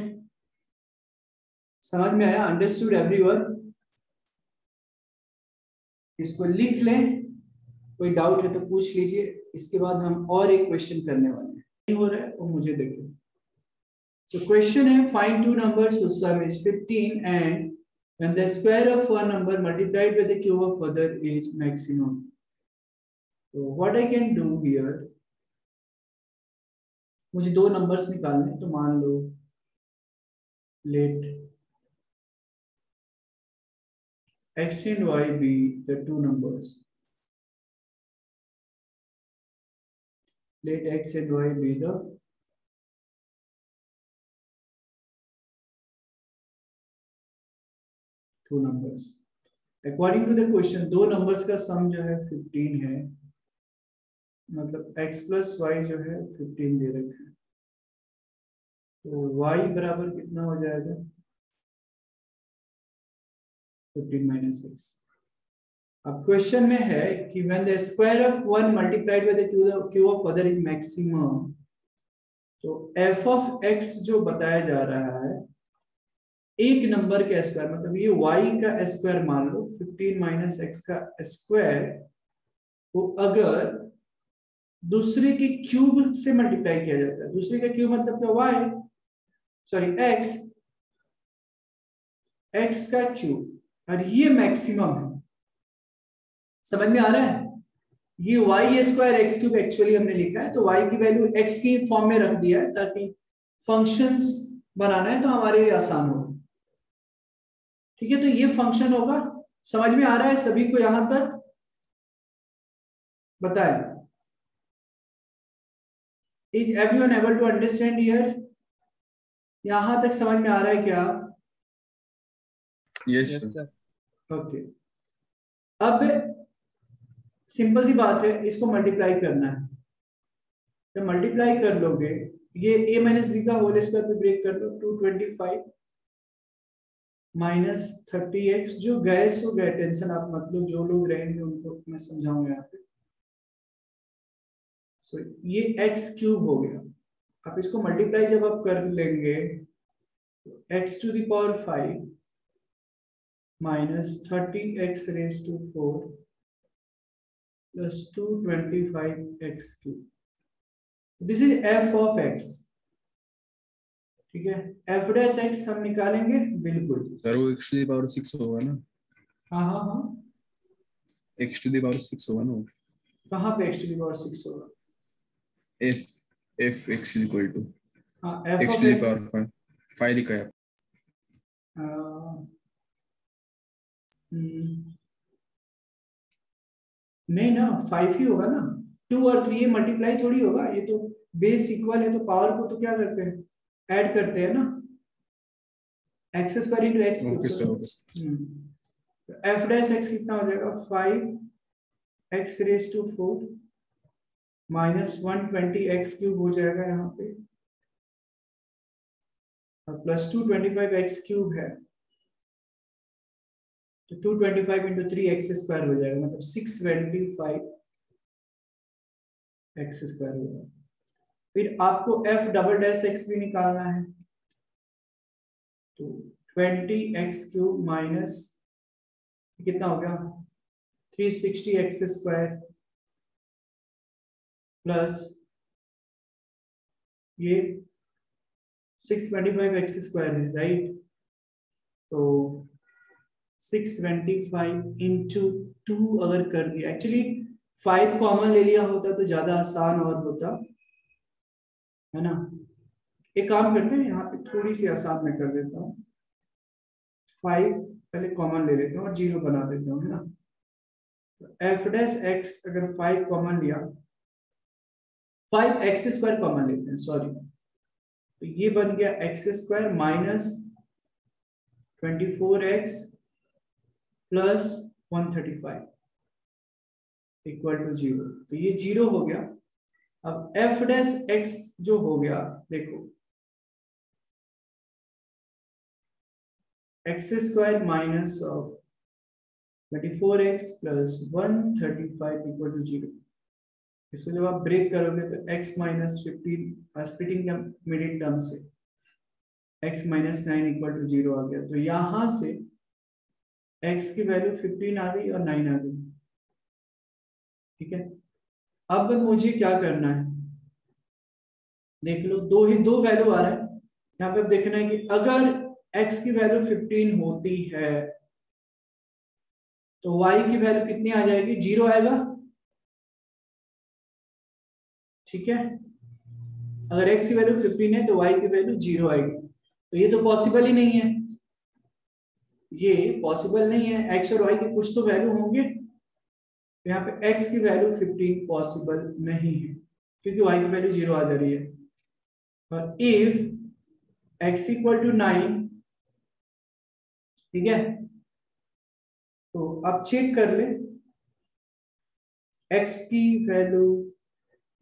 S1: समझ में आया, अंडरस्टूड एवरीवन। इसको लिख लें, कोई डाउट है तो पूछ लीजिए, इसके बाद हम और एक क्वेश्चन करने वाले हैं। नहीं हो रहा है वो मुझे देखें। So question है, find two numbers whose sum is 15 and when the square of one number multiplied by the cube of other is maximum. So what I can do here, मुझे दो नंबर्स निकालने, तो मान लो let x and y be the two numbers. Let x and y be the two numbers. According to the question, दो numbers का सम जो है 15 है, मतलब x plus y जो है 15 दे रखे हैं, तो y बराबर कितना हो जाएगा, 15 minus x। अब क्वेश्चन में है कि when the square of one multiplied by the cube of other is maximum, तो f of x जो बताया जा रहा है एक नंबर का स्क्वायर, मतलब ये y का स्क्वायर मान लो, 15 minus x का स्क्वायर को अगर दूसरे के क्यूब से मल्टीप्लाई किया जाता है, दूसरे का क्यूब मतलब क्या, y सॉरी x का क्यूब, और ये मैक्सिमम है, समझ में आ रहा है? ये Y square X cube actually हमने लिखा है, तो वाई की वैल्यू एक्स की फॉर्म में रख दिया है ताकि फंक्शंस बनाना है तो हमारे लिए आसान हो। ठीक है, तो ये फंक्शन होगा। समझ में आ रहा है सभी को यहां तक? बताएं, is everyone able to understand here? यहां तक समझ में आ रहा है क्या?
S3: Yes
S2: Yes,
S3: sir.
S2: sir.
S1: Okay, अब सिंपल सी बात है, इसको मल्टीप्लाई करना है। जब मल्टीप्लाई कर लोगे, ये a माइनस बी का होल स्क्वायर पे ब्रेक कर लो, 225 माइनस 30x। जो गए सो गए, टेंशन आप मत लो, जो लोग रहेंगे उनको मैं समझाऊंगा यहाँ पे। सो ये x क्यूब हो गया। आप इसको मल्टीप्लाई जब आप कर लेंगे, x to the power 5 minus 30x raise to 4 plus 225x cube. This is f of x। ठीक है, f डैश x हम निकालेंगे बिल्कुल।
S3: सर वो x टू द पावर 6 होगा ना?
S1: हाँ हाँ हाँ,
S3: x टू द पावर 6 होगा ना?
S1: कहाँ पे x टू द पावर 6 होगा?
S3: f x इक्वल टू
S1: हाँ, f
S3: x
S1: of
S3: to the
S1: x।
S3: Power 5 लिखा है।
S1: नहीं ना, 5 ही होगा ना। 2 और 3 ये मल्टीप्लाई थोड़ी होगा, ये तो बेस इक्वल है तो पावर को तो क्या करते हैं, ऐड करते हैं ना। X square into x
S3: okay sir, okay sir.
S1: Cube. F dash x कितना हो जाएगा? 5x raise to 4 minus 120x cube हो जाएगा यहाँ पे, और प्लस 225x क्यूब है तो 225 इंटू 3x स्क्वायर हो जाएगा, मतलब 625 एक्स स्क्वायर होगा। फिर आपको f डबल डैश एक्स भी निकालना है, तो 20x क्यूब माइनस कितना हो गया 360x स्क्वायर प्लस ये 625x स्क्वायर है, राइट? तो 625 इंटू 2 अगर कर दिया, एक्चुअली 5 कॉमन ले लिया होता तो ज्यादा आसान और होता है ना। एक काम करते हैं, यहाँ पे थोड़ी सी आसान मैं कर देता हूँ। 5 पहले कॉमन ले लेता हूँ और 0 बना देता हूँ, है ना। एफ डैश एक्स अगर 5 कॉमन लिया, 5x स्क्वायर कॉमन लेते हैं, सॉरी, तो ये बन गया x square minus 24x plus 135 equal to 0। तो ये 0 हो गया। अब f डैश x जो हो गया, देखो x square minus of 24x plus 135 equal to 0। इसको जब आप ब्रेक करोगे तो x माइनस 15 स्प्लिटिंग का मिडिल टर्म से x माइनस 9 इक्वल टू 0 आ गया। तो यहां से x की वैल्यू 15 आ गई और 9 आ गई। ठीक है, अब मुझे क्या करना है, देख लो, दो वैल्यू आ रहा है यहाँ पे। अब देखना है कि अगर x की वैल्यू 15 होती है तो y की वैल्यू कितनी आ जाएगी? 0 आएगा। ठीक है, अगर x की वैल्यू 15 है तो y की वैल्यू 0 आएगी। तो ये तो पॉसिबल ही नहीं है, ये पॉसिबल नहीं है। x और y के कुछ तो वैल्यू होंगे, तो यहाँ पे x की वैल्यू 15 पॉसिबल नहीं है क्योंकि y की वैल्यू 0 आ जा रही है। और इफ x इक्वल टू 9, ठीक है, तो अब चेक कर ले, x की वैल्यू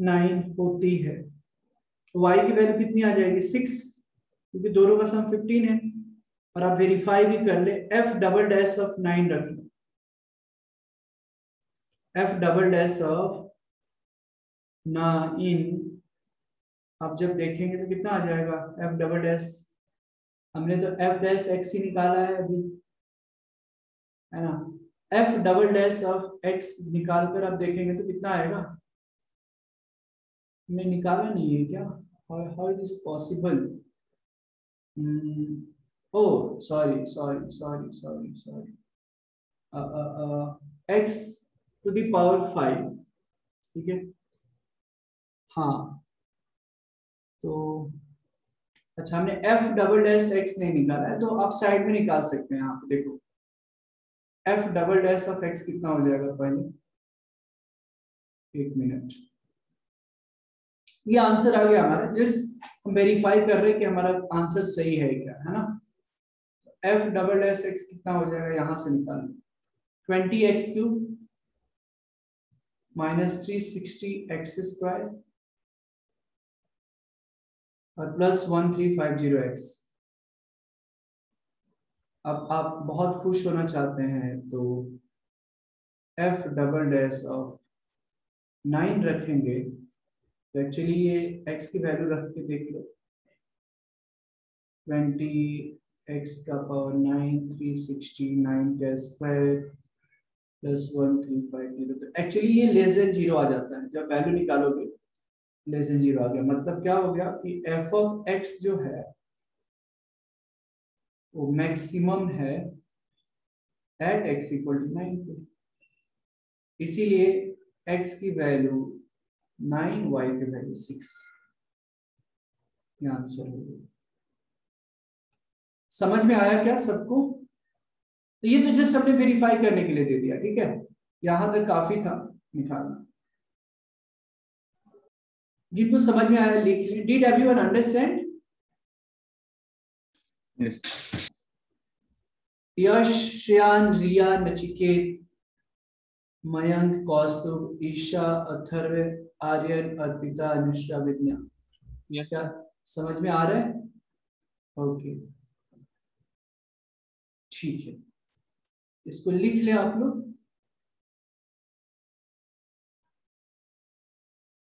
S1: 9 होती है तो y की वैल्यू कितनी आ जाएगी? 6, क्योंकि दोनों का सम 15 है। और आप वेरीफाई भी कर ले, f डबल डैश ऑफ 9 रख लो, f डबल डैश ऑफ 9 आप जब देखेंगे तो कितना आ जाएगा? f डबल डैश, हमने तो f डैश x ही निकाला है अभी, है ना। f double dash of x निकाल कर आप देखेंगे तो कितना आएगा? हमने निकाला नहीं है क्या? How is this possible? oh sorry x to the power 5, ठीक है। हाँ तो अच्छा, हमने एफ डबल डैश एक्स नहीं निकाला है, तो आप साइड में निकाल सकते हैं। यहाँ पे देखो F double dash of x कितना हो जाएगा, पहले 1 मिनट। ये आंसर आ गया हमारा, जस्ट हम वेरीफाई कर रहे हैं कि हमारा आंसर सही है क्या, है ना। एफ डबल डैश एक्स कितना हो जाएगा, यहां से निकालना 20x³ माइनस 360x² और प्लस 1350x। अब आप बहुत खुश होना चाहते हैं तो एफ डबल डैश ऑफ 9 रखेंगे, तो एक्चुअली ये x की वैल्यू रख के देख लो, 20x का पावर 9 369 प्लस 1350, तो एक्चुअली ये लेस देन 0 आ जाता है। जब वैल्यू निकालोगे लेस देन 0 आ गया, मतलब क्या हो गया कि एफ ऑफ एक्स जो है वो मैक्सिमम है एट x इक्वल टू 9 पे। इसीलिए x की वैल्यू 9, y की वैल्यू 6, ये आंसर हो गया। समझ में आया क्या सबको? तो ये तो जस्ट हमने वेरीफाई करने के लिए दे दिया, ठीक है। यहां तक काफी था निकालना। जिनको समझ में आया लिख लें। Did everyone understand?
S3: यस।
S1: यश, श्रेयान, रिया, नचिकेत, मयंक, कौस्तुभ, ईशा, अथर्व, आर्यन, अर्पिता, अनुष्का, विद्या, ये क्या समझ में आ रहा है? ओके ठीक है, इसको लिख लें आप लोग।